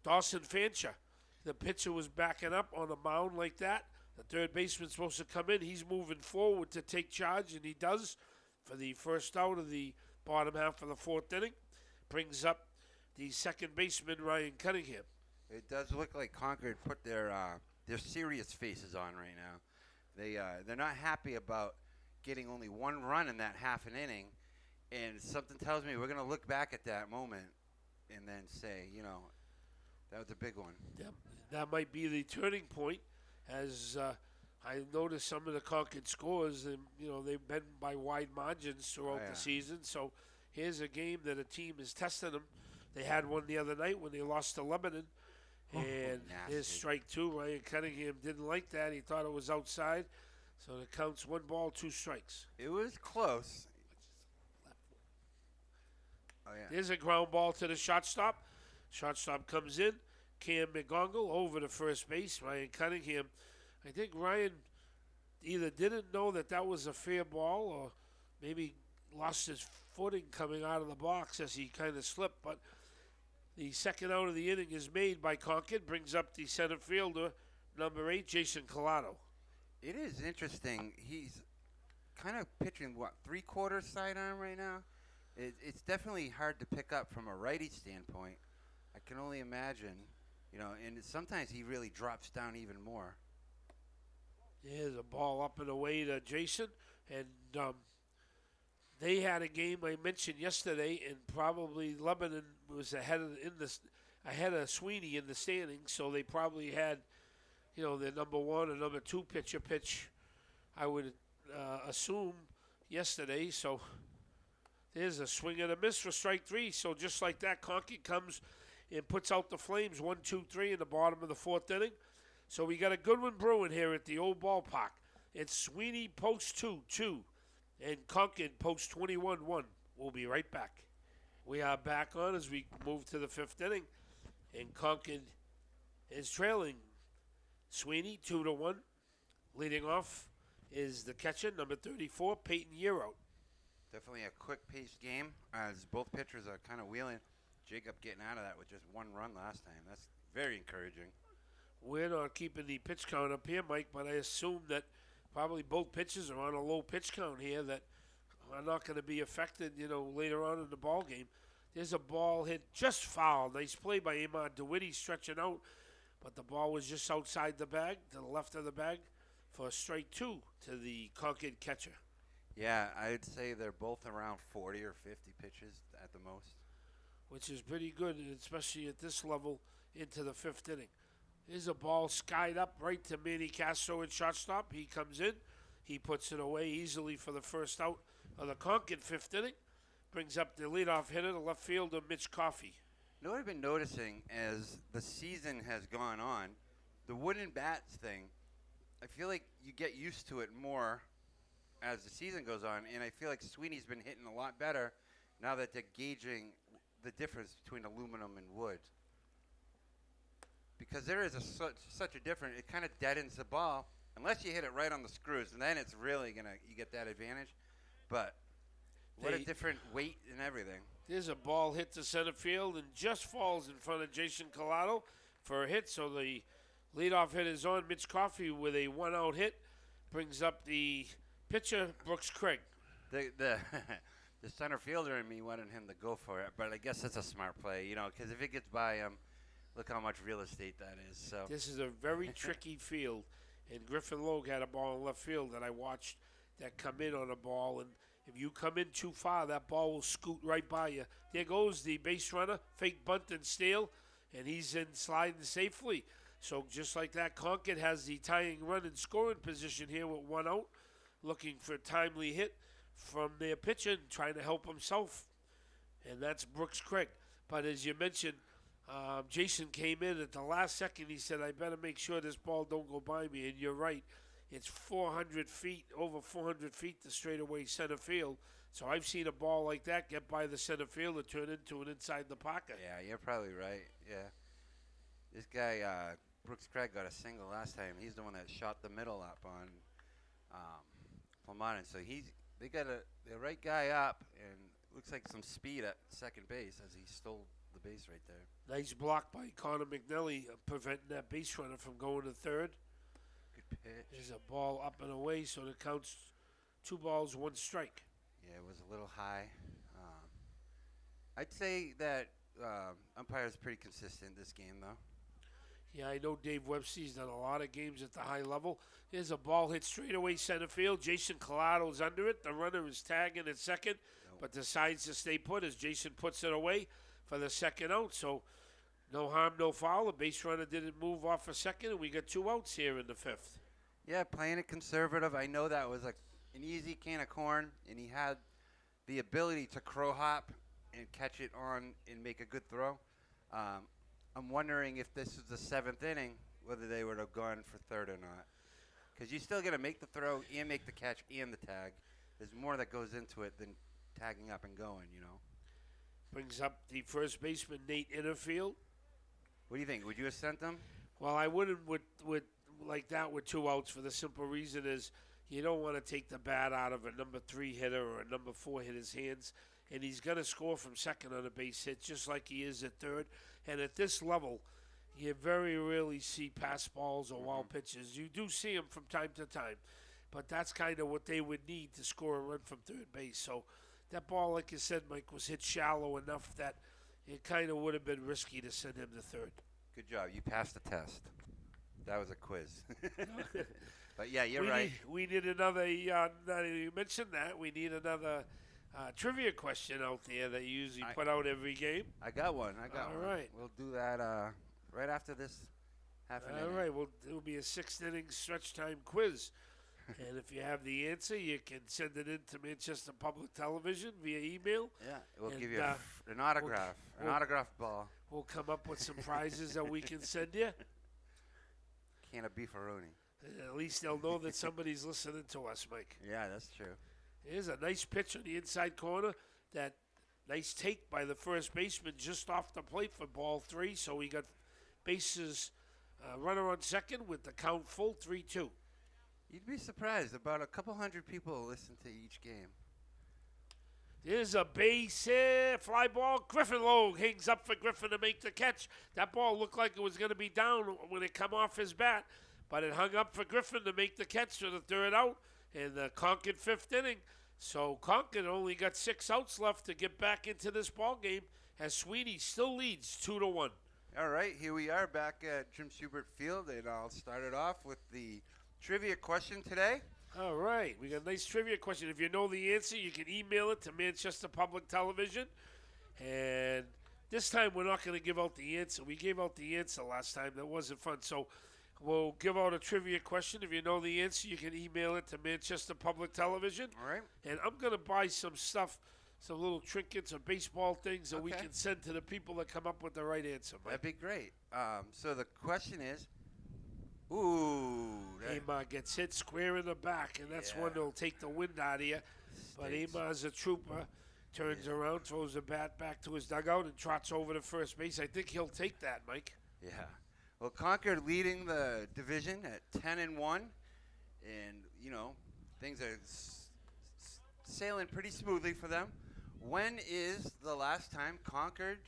Dawson Fancher. The pitcher was backing up on the mound like that. The third baseman's supposed to come in. He's moving forward to take charge, and he does for the first out of the bottom half of the 4th inning. Brings up the second baseman, Ryan Cunningham. It does look like Concord put their serious faces on right now. They're not happy about getting only 1 run in that half an inning. And something tells me we're going to look back at that moment and then say, that was a big one. That might be the turning point, as I noticed some of the Concord scores, and they've been by wide margins throughout the season. So here's a game that a team is testing them. They had one the other night when they lost to Lebanon, And nasty. his strike two. Ryan Cunningham didn't like that. He thought it was outside. So it counts 1 ball, 2 strikes. It was close. Oh, yeah. There's a ground ball to the shortstop. Shortstop comes in. Cam McGongle over to first base. Ryan Cunningham. I think Ryan either didn't know that was a fair ball or maybe lost his footing coming out of the box as he kind of slipped. But the second out of the inning is made by Concord. Brings up the center fielder, number 8, Jason Collado. It is interesting. He's kind of pitching, 3/4 sidearm right now? It's definitely hard to pick up from a righty standpoint. I can only imagine, and sometimes he really drops down even more. There's a ball up and away to Jason. And they had a game I mentioned yesterday, and probably Lebanon was ahead of Sweeney in the standings, so they probably had, their number 1 and number 2 pitcher pitch, I would assume, yesterday. So there's a swing and a miss for strike 3. So just like that, Concord comes and puts out the Flames 1-2-3 in the bottom of the 4th inning. So we got a good one brewing here at the old ballpark. It's Sweeney post 2-2 and Concord post 21-1. We'll be right back. We are back on as we move to the 5th inning, and Concord is trailing Sweeney 2-1. Leading off is the catcher, number 34, Peyton Yearout. Definitely a quick-paced game as both pitchers are kind of wheeling. Jacob getting out of that with just 1 run last time. That's very encouraging. We're not keeping the pitch count up here, Mike, but I assume that probably both pitches are on a low pitch count here that are not going to be affected, later on in the ball game. There's a ball hit just foul. Nice play by Ahmad DeWitty stretching out, but the ball was just outside the bag, to the left of the bag, for strike 2 to the Concord catcher. Yeah, I'd say they're both around 40 or 50 pitches at the most. Which is pretty good, especially at this level into the 5th inning. Here's a ball skied up right to Manny Castro at shortstop. He comes in. He puts it away easily for the first out of the Concord 5th inning. Brings up the leadoff hitter, the left fielder, Mitch Coffey. You know what I've been noticing as the season has gone on? The wooden bats thing, I feel like you get used to it more as the season goes on, and I feel like Sweeney's been hitting a lot better now that they're gauging the difference between aluminum and wood. Because there is such a difference. It kind of deadens the ball unless you hit it right on the screws, and then it's really you get that advantage. But what a different weight and everything. There's a ball hit to center field and just falls in front of Jason Collado for a hit. So the leadoff hit is on. Mitch Coffey with a 1-out hit brings up the pitcher, Brooks Craig. The the center fielder in me wanted him to go for it, but I guess that's a smart play, because if it gets by him, look how much real estate that is. So this is a very tricky field, and Griffin Logue had a ball in left field that I watched that come in on a ball, and if you come in too far, that ball will scoot right by you. There goes the base runner, fake bunt and steal, and he's in sliding safely. So just like that, Concord has the tying run in scoring position here with 1 out, looking for a timely hit from their pitcher and trying to help himself, and that's Brooks Craig. But as you mentioned, Jason came in at the last second. He said, I better make sure this ball don't go by me, and you're right. It's 400 feet, over 400 feet to straightaway center field. So I've seen a ball like that get by the center fielder, turn into an inside the pocket. Yeah, you're probably right. Yeah. This guy, Brooks Craig, got a single last time. He's the one that shot the middle up on Plumont. So they got the right guy up, and looks like some speed at second base as he stole the base right there. Nice block by Connor McNelly, preventing that base runner from going to third. Good pitch. There's a ball up and away, so it counts 2 balls, 1 strike. Yeah, it was a little high. I'd say that umpire's pretty consistent this game, though. Yeah, I know Dave Webster's done a lot of games at the high level. There's a ball hit straight away center field. Jason Collado's under it. The runner is tagging at second, but decides to stay put as Jason puts it away for the second out. So no harm, no foul. The base runner didn't move off for second, and we got 2 outs here in the 5th. Yeah, playing it conservative. I know that was an easy can of corn, and he had the ability to crow hop and catch it on and make a good throw. I'm wondering if this was the seventh inning, whether they would have gone for third or not. Because you still got to make the throw and make the catch and the tag. There's more that goes into it than tagging up and going, you know. Brings up the first baseman, Nate Innerfield. What do you think? Would you have sent them? Well, I wouldn't with like that with 2 outs for the simple reason is you don't want to take the bat out of a number 3 hitter or a number 4 hitter's hands, and he's going to score from second on a base hit just like he is at third. And at this level, you very rarely see pass balls or wild pitches. You do see them from time to time, but that's kind of what they would need to score a run from third base. So that ball, like you said, Mike, was hit shallow enough that it kind of would have been risky to send him to third. Good job. You passed the test. That was a quiz. But, yeah, you're right. We need another, now you mentioned that, we need another trivia question out there that you usually put out every game. I got one. All right. We'll do that right after this half an inning. All right. Well, it will be a 6th inning stretch time quiz. And if you have the answer, you can send it in to Manchester Public Television via email. Yeah, we'll give you an autograph, an autograph ball. We'll come up with some prizes that we can send you. Can of beefaroni. At least they'll know that somebody's listening to us, Mike. Yeah, that's true. Here's a nice pitch on the inside corner. That nice take by the first baseman just off the plate for ball 3. So we got bases runner on second with the count full, 3-2. You'd be surprised. About a couple hundred people listen to each game. There's a base hit, fly ball. Griffin Lowe hangs up for Griffin to make the catch. That ball looked like it was going to be down when it come off his bat, but it hung up for Griffin to make the catch for the third out in the Concord 5th inning. So Concord only got 6 outs left to get back into this ball game as Sweeney still leads 2-1. All right, here we are back at Jim Schubert Field, and I'll start it off with the trivia question today. All right, we got a nice trivia question. If you know the answer, you can email it to Manchester Public Television. And this time we're not going to give out the answer. We gave out the answer last time. That wasn't fun. So we'll give out a trivia question. If you know the answer, you can email it to Manchester Public Television. All right. And I'm going to buy some stuff, some little trinkets or baseball things that we can send to the people that come up with the right answer, Mike. That'd be great. So the question is, Amar gets hit square in the back, and that's one that'll take the wind out of you. But Amar's a trooper. Turns around, throws the bat back to his dugout, and trots over to first base. I think he'll take that, Mike. Yeah. Well, Concord leading the division at 10-1, and things are sailing pretty smoothly for them. When is the last time Concord,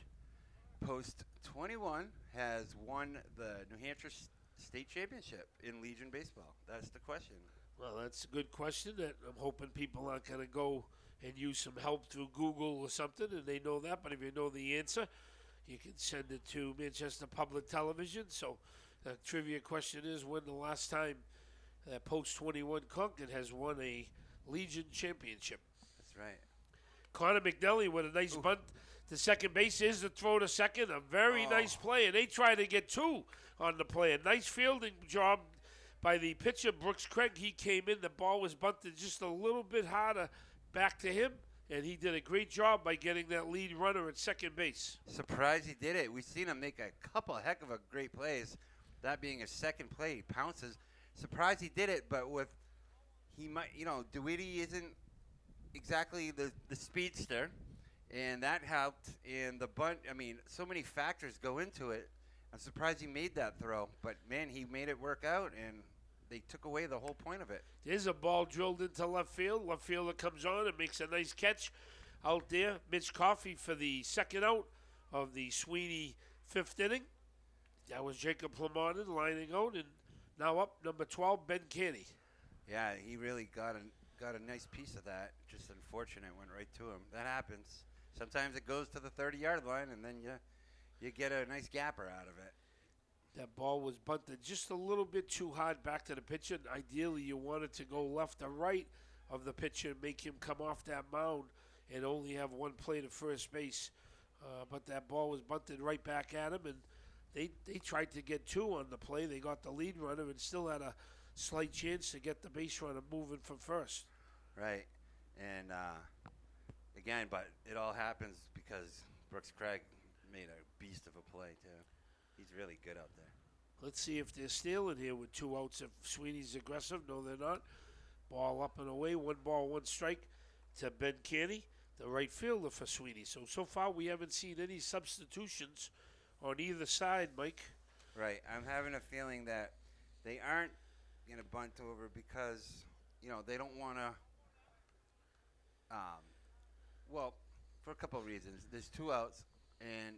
post 21, has won the New Hampshire State Championship in Legion Baseball? That's the question. Well, that's a good question that I'm hoping people aren't going to go and use some help through Google or something, and they know that. But if you know the answer, you can send it to Manchester Public Television. So the trivia question is, when the last time that post-21 Concord has won a Legion Championship? That's right. Connor McNelly with a nice bunt to second base. Is the throw to second. A very nice play, and they try to get 2 on the play. A nice fielding job by the pitcher, Brooks Craig. He came in. The ball was bunted just a little bit harder back to him, and he did a great job by getting that lead runner at second base. Surprised he did it. We've seen him make a couple heck of a great plays, that being a second play. He pounces. Surprised he did it, but DeWitty isn't exactly the speedster, and that helped. And the bunt, so many factors go into it. I'm surprised he made that throw, but, man, he made it work out, and they took away the whole point of it. There's a ball drilled into left field. Left fielder comes on and makes a nice catch out there. Mitch Coffey for the second out of the Sweeney 5th inning. That was Jacob Lamartin lining out, and now up number 12, Ben Canny. Yeah, he really got a nice piece of that. Just unfortunate, went right to him. That happens. Sometimes it goes to the 30-yard line, and then you get a nice gapper out of it. That ball was bunted just a little bit too hard back to the pitcher. Ideally, you wanted to go left or right of the pitcher and make him come off that mound and only have one play to first base. But that ball was bunted right back at him, and they tried to get 2 on the play. They got the lead runner and still had a slight chance to get the base runner moving from first. Right. And, again, but it all happens because Brooks Craig made a beast of a play, too. He's really good out there. Let's see if they're stealing here with 2 outs. If Sweeney's aggressive, no, they're not. Ball up and away, 1 ball, 1 strike to Ben Canny, the right fielder for Sweeney. So far we haven't seen any substitutions on either side, Mike. Right. I'm having a feeling that they aren't going to bunt over because, they don't want to, well, for a couple of reasons. There's 2 outs, and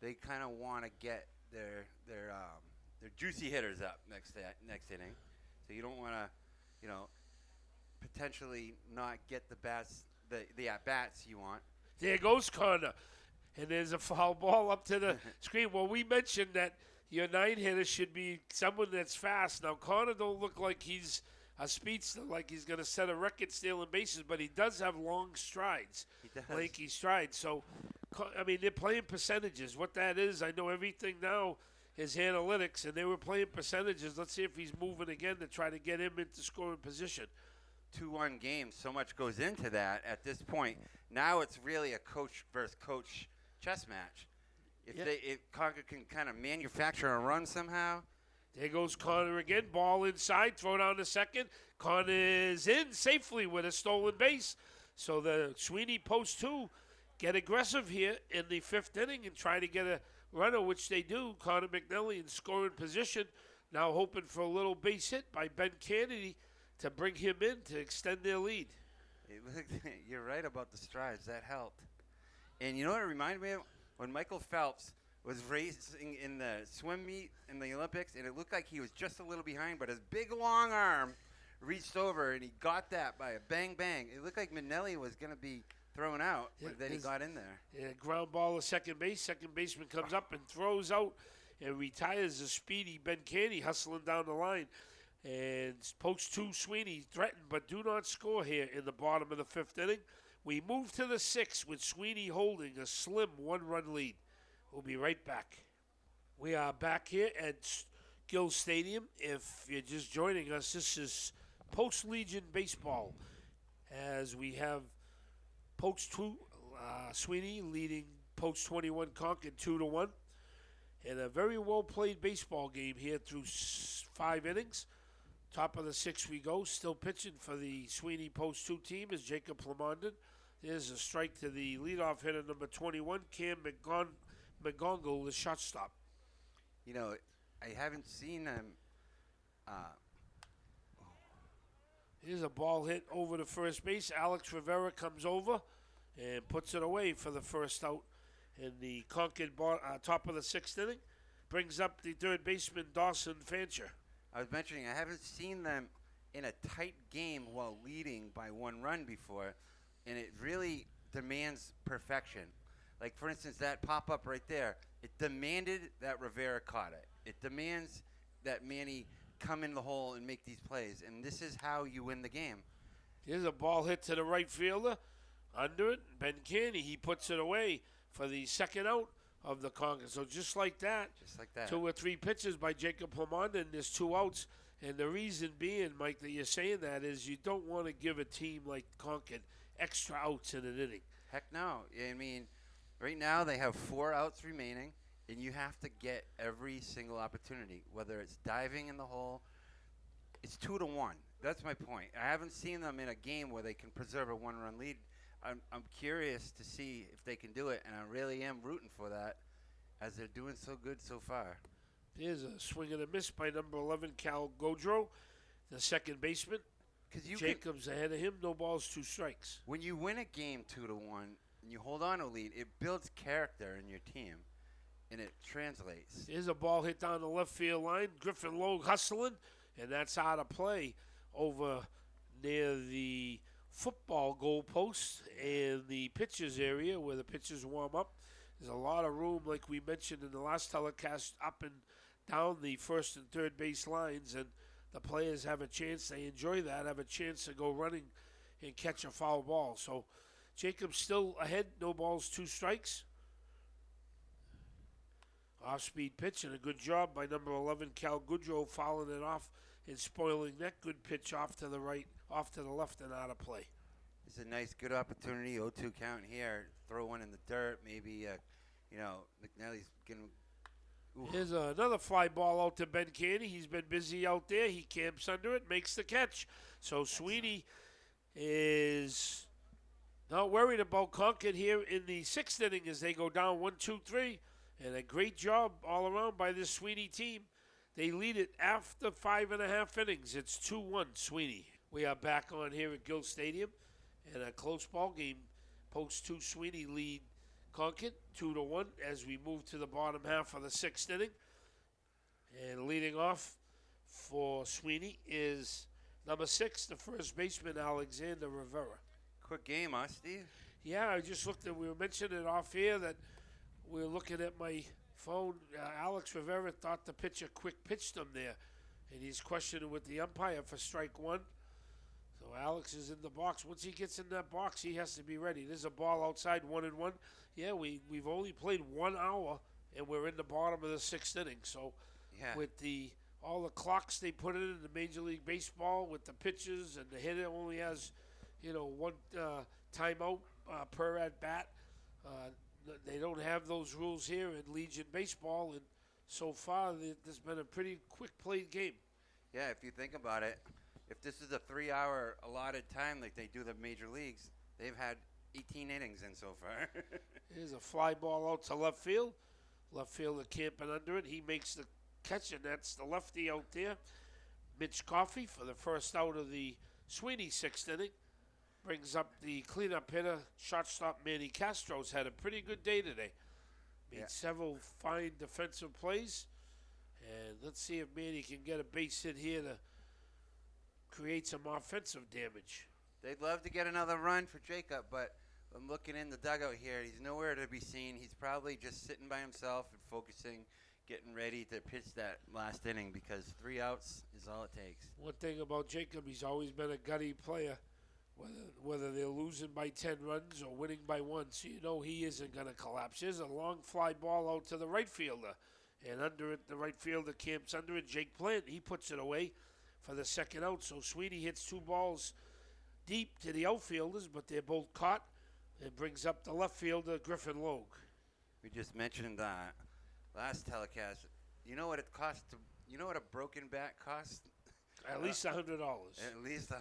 they kind of want to get their juicy hitters up next inning. So you don't want to, potentially not get the at-bats you want. There goes Connor. And there's a foul ball up to the screen. Well, we mentioned that your 9-hitter should be someone that's fast. Now, Connor don't look like he's a speedster, like he's going to set a record stealing bases, but he does have long strides. He does. Lanky strides. So, they're playing percentages. What that is, I know everything now is analytics, and they were playing percentages. Let's see if he's moving again to try to get him into scoring position. 2-1 game, so much goes into that at this point. Now it's really a coach versus coach chess match. If Concord can kind of manufacture a run somehow. There goes Connor again. Ball inside, throw down to second. Connor is in safely with a stolen base. So the Sweeney post 2 get aggressive here in the 5th inning and try to get a runner, which they do. Connor McNally in scoring position, now hoping for a little base hit by Ben Kennedy to bring him in to extend their lead. You're right about the strides. That helped. And you know what it reminded me of? When Michael Phelps was racing in the swim meet in the Olympics, and it looked like he was just a little behind, but his big, long arm reached over, and he got that by a bang, bang. It looked like Minnelli was going to be thrown out, but then he got in there. Yeah, ground ball to second base. Second baseman comes up and throws out and retires a speedy Ben Candy hustling down the line. And post 2 Sweeney threatened but do not score here in the bottom of the 5th inning. We move to the 6th with Sweeney holding a slim 1-run lead. We'll be right back. We are back here at Gill Stadium. If you're just joining us, this is Post Legion Baseball as we have Post 2 Sweeney leading Post 21 Concord 2-1. And a very well-played baseball game here through 5 innings. Top of the 6th we go. Still pitching for the Sweeney Post 2 team is Jacob Plamondon. There's a strike to the leadoff hitter, number 21, Cam McGongle, the shortstop. I haven't seen them. Here's a ball hit over to first base. Alex Rivera comes over and puts it away for the first out in the Concord top of the 6th inning. Brings up the third baseman, Dawson Fancher. I was mentioning I haven't seen them in a tight game while leading by 1 run before, and it really demands perfection. Like, for instance, that pop-up right there, it demanded that Rivera caught it. It demands that Manny come in the hole and make these plays, and this is how you win the game. Here's a ball hit to the right fielder. Under it, Ben Canny, he puts it away for the second out of the Concord. So just like that, 2 or 3 pitches by Jacob Plamondon, and there's 2 outs. And the reason being, Mike, that you're saying that is you don't want to give a team like Concord extra outs in an inning. Heck no. I mean, right now they have 4 outs remaining, and you have to get every single opportunity, whether it's diving in the hole. It's 2-1. That's my point. I haven't seen them in a game where they can preserve a 1-run lead. I'm curious to see if they can do it, and I really am rooting for that as they're doing so good so far. Here's a swing and a miss by number 11, Cal Godreau, the second baseman. Jacobs ahead of him, no balls, 2 strikes. When you win a game 2-1 and you hold on to a lead, it builds character in your team, and it translates. Here's a ball hit down the left field line. Griffin Lowe hustling, and that's out of play over near the football goalpost and the pitchers area where the pitchers warm up. There's a lot of room, like we mentioned in the last telecast, up and down the first and third base lines, and the players have a chance. They enjoy that, have a chance to go running and catch a foul ball. So Jacobs still ahead, no balls, 2 strikes. Off-speed pitch, and a good job by number 11, Cal Goodrow, fouling it off and spoiling that. Good pitch off to the right, off to the left, and out of play. It's a nice, good opportunity. 0-2 count here. Throw one in the dirt. Maybe, McNally's going to Here's another fly ball out to Ben Canny. He's been busy out there. He camps under it, makes the catch. So Sweeney is not worried about Concord here in the sixth inning as they go down 1-2-3. And a great job all around by this Sweeney team. They lead it after 5.5 innings. It's 2-1 Sweeney. We are back on here at Gill Stadium. And a close ball game. Post 2 Sweeney lead Concord 2-1 as we move to the bottom half of the sixth inning. And leading off for Sweeney is number 6, the first baseman, Alexander Rivera. Quick game, huh, Steve? Yeah, I just looked at, we were mentioning it off here that we were looking at my phone. Alex Rivera thought the pitcher quick pitched him there. And he's questioning with the umpire for strike 1. So Alex is in the box. Once he gets in that box, he has to be ready. There's a ball outside, 1-1. Yeah, we've only played 1 hour, and we're in the bottom of the sixth inning. So with all the clocks they put in the Major League Baseball with the pitches, and the hitter only has, one timeout per at bat. They don't have those rules here in Legion Baseball, and so far there's been a pretty quick played game. Yeah, if you think about it, if this is a 3-hour allotted time like they do the major leagues, they've had 18 innings in so far. Here's a fly ball out to left field. Left fielder camping under it. He makes the catch, and that's the lefty out there. Mitch Coffey for the first out of the Sweeney sixth inning. Brings up the cleanup hitter, shortstop Manny Castro's had a pretty good day today. Made several fine defensive plays. And let's see if Manny can get a base hit here to create some offensive damage. They'd love to get another run for Jacob, but I'm looking in the dugout here. He's nowhere to be seen. He's probably just sitting by himself and focusing, getting ready to pitch that last inning because 3 outs is all it takes. One thing about Jacob, he's always been a gutty player, whether they're losing by 10 runs or winning by 1. So you know he isn't going to collapse. There's a long fly ball out to the right fielder. And under it, the right fielder camps under it. Jake Plant, he puts it away for the second out. So Sweeney hits 2 balls deep to the outfielders, but they're both caught. It brings up the left fielder, Griffin Logue. We just mentioned that last telecast. You know what it costs? You know what a broken bat costs? At least $100. At least $100.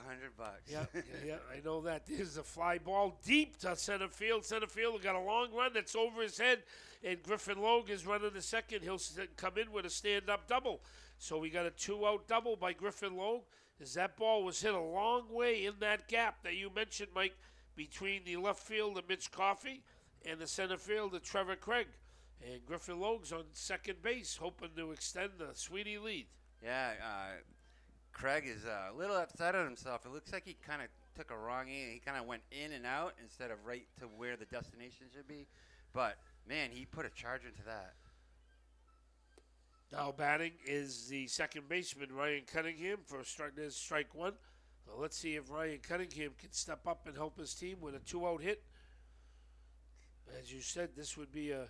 Yeah, I know that. There's a fly ball deep to center field. Center fielder got a long run that's over his head, and Griffin Logue is running the second. He'll come in with a stand-up double. So we got a 2-out double by Griffin Logue. As that ball was hit a long way in that gap that you mentioned, Mike, between the left fielder, Mitch Coffey, and the center fielder, Trevor Craig. And Griffin Logue's on second base, hoping to extend the Sweeney lead. Yeah, Craig is a little upset at himself. It looks like he kind of took a wrong aim. He kind of went in and out instead of right to where the destination should be. But, man, he put a charge into that. Now batting is the second baseman, Ryan Cunningham, for strike 1. So let's see if Ryan Cunningham can step up and help his team with a 2-out hit. As you said, this would be a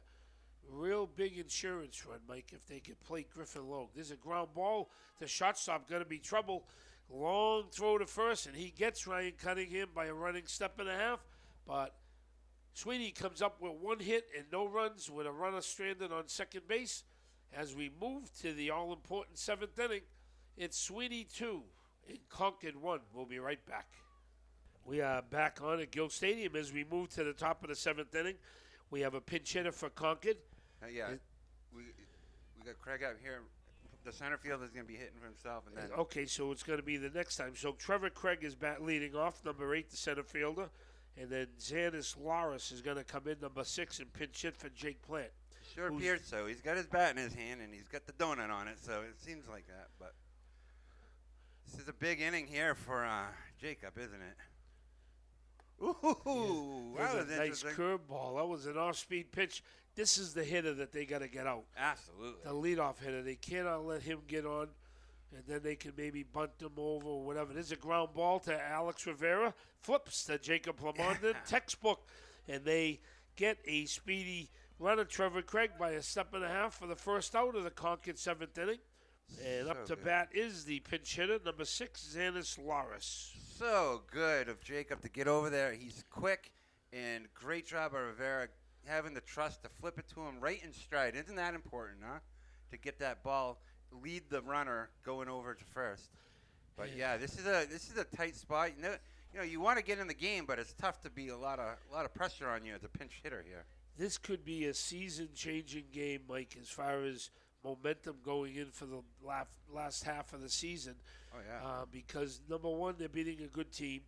real big insurance run, Mike, if they could play Griffin Logue. There's a ground ball. The shortstop going to be trouble. Long throw to first, and he gets Ryan Cunningham by a running step and a half. But Sweeney comes up with 1 hit and no runs with a runner stranded on second base. As we move to the all-important 7th inning, it's Sweeney 2 and Concord 1. We'll be right back. We are back on at Gill Stadium as we move to the top of the 7th inning. We have a pinch hitter for Concord. We got Craig out here. The center fielder is going to be hitting for himself. And then Okay, so it's going to be the next time. So Trevor Craig is leading off, number 8, the center fielder. And then Xanis Loris is going to come in, number 6, and pinch hit for Jake Plant. Sure appears so. He's got his bat in his hand, and he's got the donut on it, so it seems like that. But this is a big inning here for Jacob, isn't it? Ooh, that was a nice interesting. curveball. That was an off-speed pitch. This is the hitter that they got to get out. Absolutely. The leadoff hitter. They cannot let him get on, and then they can maybe bunt him over or whatever. There's a ground ball to Alex Rivera. Flips to Jacob Lamonde. Textbook. And they get a speedy runner, Trevor Craig, by a step and a half for the first out of the Concord 7th inning. And up to bat is the pinch hitter, number 6, Xanis Loris. So good of Jacob to get over there. He's quick, and great job of Rivera having the trust to flip it to him right in stride. Isn't that important, huh? to get that ball, lead the runner going over to first. But yeah, this is a tight spot. You want to get in the game, but it's tough to be a lot of pressure on you as a pinch hitter here. This could be a season-changing game, Mike, as far as momentum going in for the last half of the season. Oh yeah. Because number one, they're beating a good team,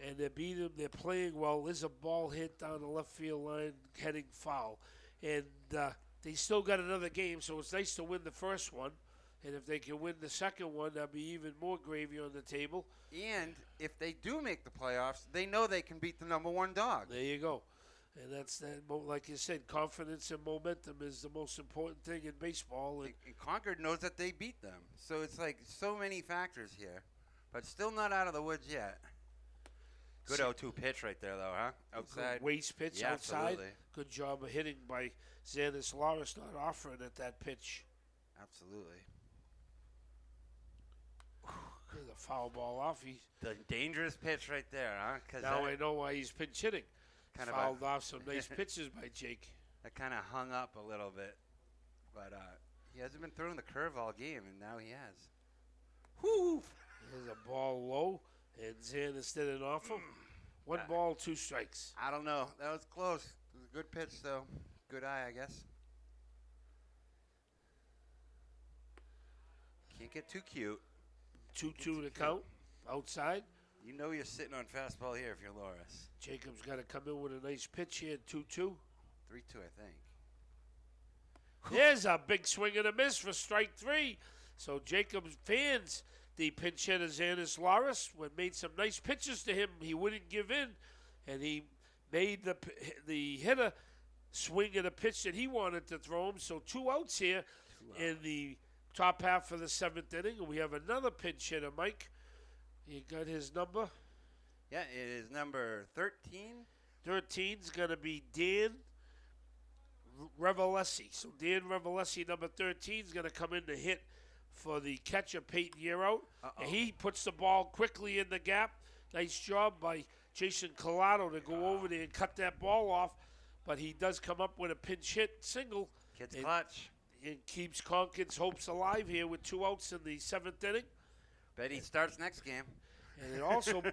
and they're playing well. There's a ball hit down the left field line, heading foul, and they still got another game. So it's nice to win the first one, and if they can win the second one, that'll be even more gravy on the table. And if they do make the playoffs, they know they can beat the number one dog. There you go. And that's that. Like you said, confidence and momentum is the most important thing in baseball. And Concord knows that they beat them, so it's like so many factors here, but still not out of the woods yet. Good 0-2 pitch right there, though, huh? Outside. Good waste pitch Yeah, outside. absolutely. Good job of hitting by Xanis Loris, not offering at that pitch. Absolutely. There's a foul ball off. The dangerous pitch right there, huh? 'Cause now I know why he's pinch hitting. Kind Fouled off some nice pitches by Jake. That kind of hung up a little bit, but he hasn't been throwing the curve all game, and now he has. Whoo! There's a ball low, and Xanis didn't offer. One ball, 2 strikes. I don't know. That was close. It was a good pitch, though. Good eye, I guess. Can't get too cute. 2-2 to count. Outside. You know you're sitting on fastball here if you're Loris. Jacob's got to come in with a nice pitch here, 2-2. 3-2, I think. There's a big swing and a miss for strike 3. So Jacobs fans the pinch hitter Xanis Loris made some nice pitches to him. He wouldn't give in, and he made the hitter swing at a pitch that he wanted to throw him. So 2 outs here in the top half of the 7th inning. And we have another pinch hitter, Mike. You got his number? Yeah, it is number 13. 13's going to be Dan Revelesi. So Dan Revelesi, number 13, is going to come in to hit for the catcher, Peyton Yearout. And he puts the ball quickly in the gap. Nice job by Jason Collado to go over there and cut that ball off. But he does come up with a pinch hit single. Kid's clutch. And keeps Concord's hopes alive here with 2 outs in the 7th inning. Bet he starts next game. And it also,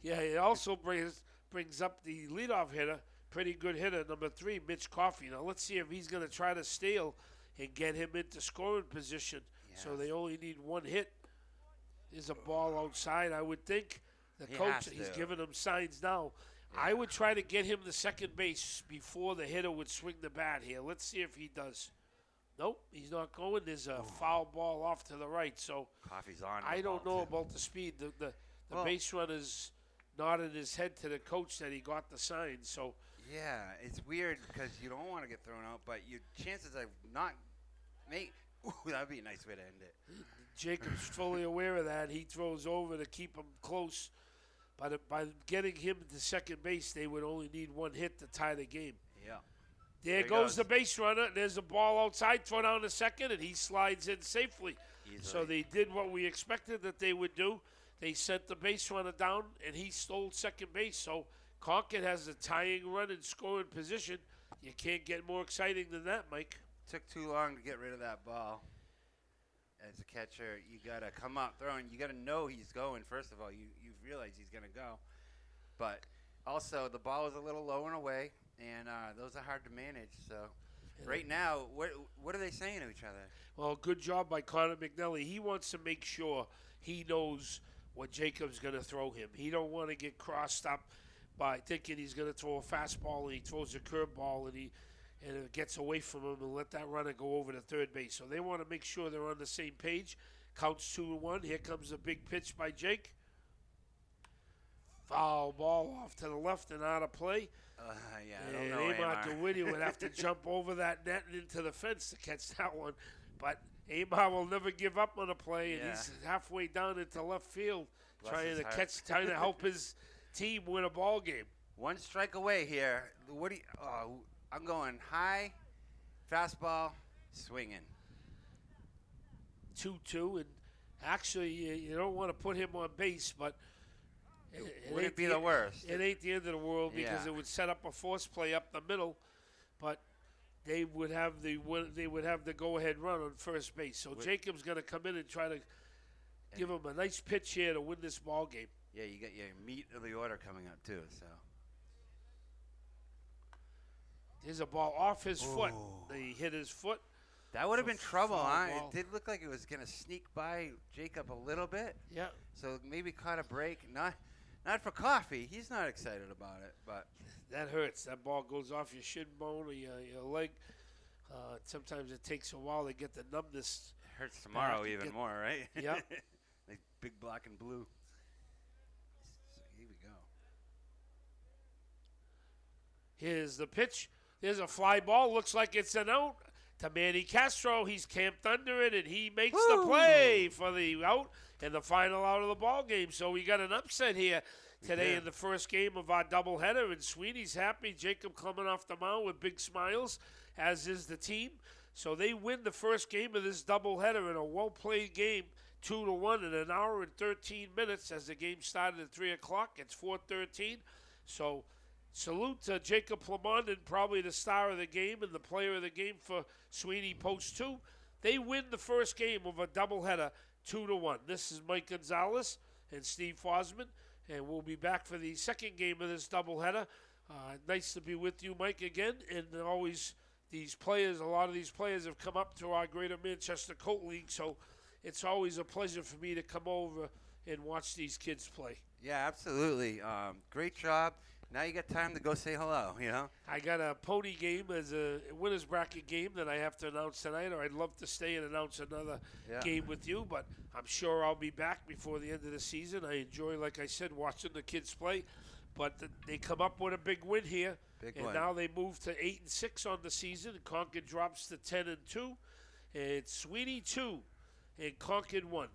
it also brings up the leadoff hitter, pretty good hitter, number 3, Mitch Coffey. Now let's see if he's going to try to steal and get him into scoring position. Yes. So they only need 1 hit. There's a ball outside, I would think. The coach, he's giving him signs now. Yeah. I would try to get him to second base before the hitter would swing the bat here. Let's see if he does. Nope, he's not going. There's a foul ball off to the right. So Coffey's on. I don't know about the speed. The base runner's nodded his head to the coach that he got the sign. So yeah, it's weird because you don't want to get thrown out, but your chances of not make that'd be a nice way to end it. Jacob's fully aware of that. He throws over to keep him close. But by getting him to second base, they would only need 1 hit to tie the game. Yeah. There goes the base runner. There's a ball outside, throw down to second, and he slides in safely. Easily. So they did what we expected that they would do. They sent the base runner down, and he stole second base. So Concord has a tying run in scoring position. You can't get more exciting than that, Mike. Took too long to get rid of that ball. As a catcher, you got to come up throwing. You got to know he's going, first of all. You realize he's going to go. But also, the ball is a little low and away. And those are hard to manage. So right now, what are they saying to each other? Well, good job by Connor McNally. He wants to make sure he knows what Jacob's going to throw him. He don't want to get crossed up by thinking he's going to throw a fastball and he throws a curveball and it gets away from him and let that runner go over to third base. So they want to make sure they're on the same page. Counts 2-1. Here comes a big pitch by Jake. Foul ball off to the left and out of play. I don't know. Amar DeWitty would have to jump over that net and into the fence to catch that one. But Amar will never give up on a play, and he's halfway down into left field trying to help his team win a ball game. 1 strike away here. I'm going high, fastball, swinging. 2-2, and actually you don't want to put him on base, but it wouldn't be the worst. It ain't the end of the world because it would set up a force play up the middle. But they would have the go-ahead run on first base. So Jacob's going to come in and try to give him a nice pitch here to win this ball game. Yeah, you got your meat of the order coming up too. So here's a ball off his foot. He hit his foot. That would have been trouble, huh? Ball. It did look like it was going to sneak by Jacob a little bit. Yeah. So maybe caught a break. Not for coffee. He's not excited about it, but that hurts. That ball goes off your shin bone or your leg. Sometimes it takes a while to get the numbness. It hurts tomorrow even more, right? Yeah. Like big black and blue. So here we go. Here's the pitch. There's a fly ball. Looks like it's an out to Manny Castro. He's camped under it, and he makes the play for the out and the final out of the ball game. So we got an upset here today in the first game of our doubleheader, and Sweeney's happy. Jacob coming off the mound with big smiles, as is the team. So they win the first game of this doubleheader in a well-played game, 2-1 in an hour and 13 minutes as the game started at 3 o'clock. It's 4:13. So salute to Jacob Plamondon, probably the star of the game and the player of the game for Sweeney Post 2. They win the first game of a doubleheader 2-1. This is Mike Gonzalez and Steve Fosman, and we'll be back for the second game of this doubleheader. Nice to be with you, Mike, again. And always these players, a lot of these players have come up to our Greater Manchester Colt League, so it's always a pleasure for me to come over and watch these kids play. Yeah, absolutely. Great job. Now you got time to go say hello, you know? I got a pony game as a winner's bracket game that I have to announce tonight, or I'd love to stay and announce another game with you, but I'm sure I'll be back before the end of the season. I enjoy, like I said, watching the kids play, but they come up with a big win here, and now they move to 8-6 on the season. Concord drops to 10-2, and Sweeney 2, and Concord 1.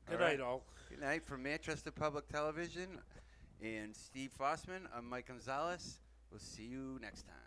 Good night, all. Good night from Manchester Public Television. And Steve Fossman, I'm Mike Gonzalez. We'll see you next time.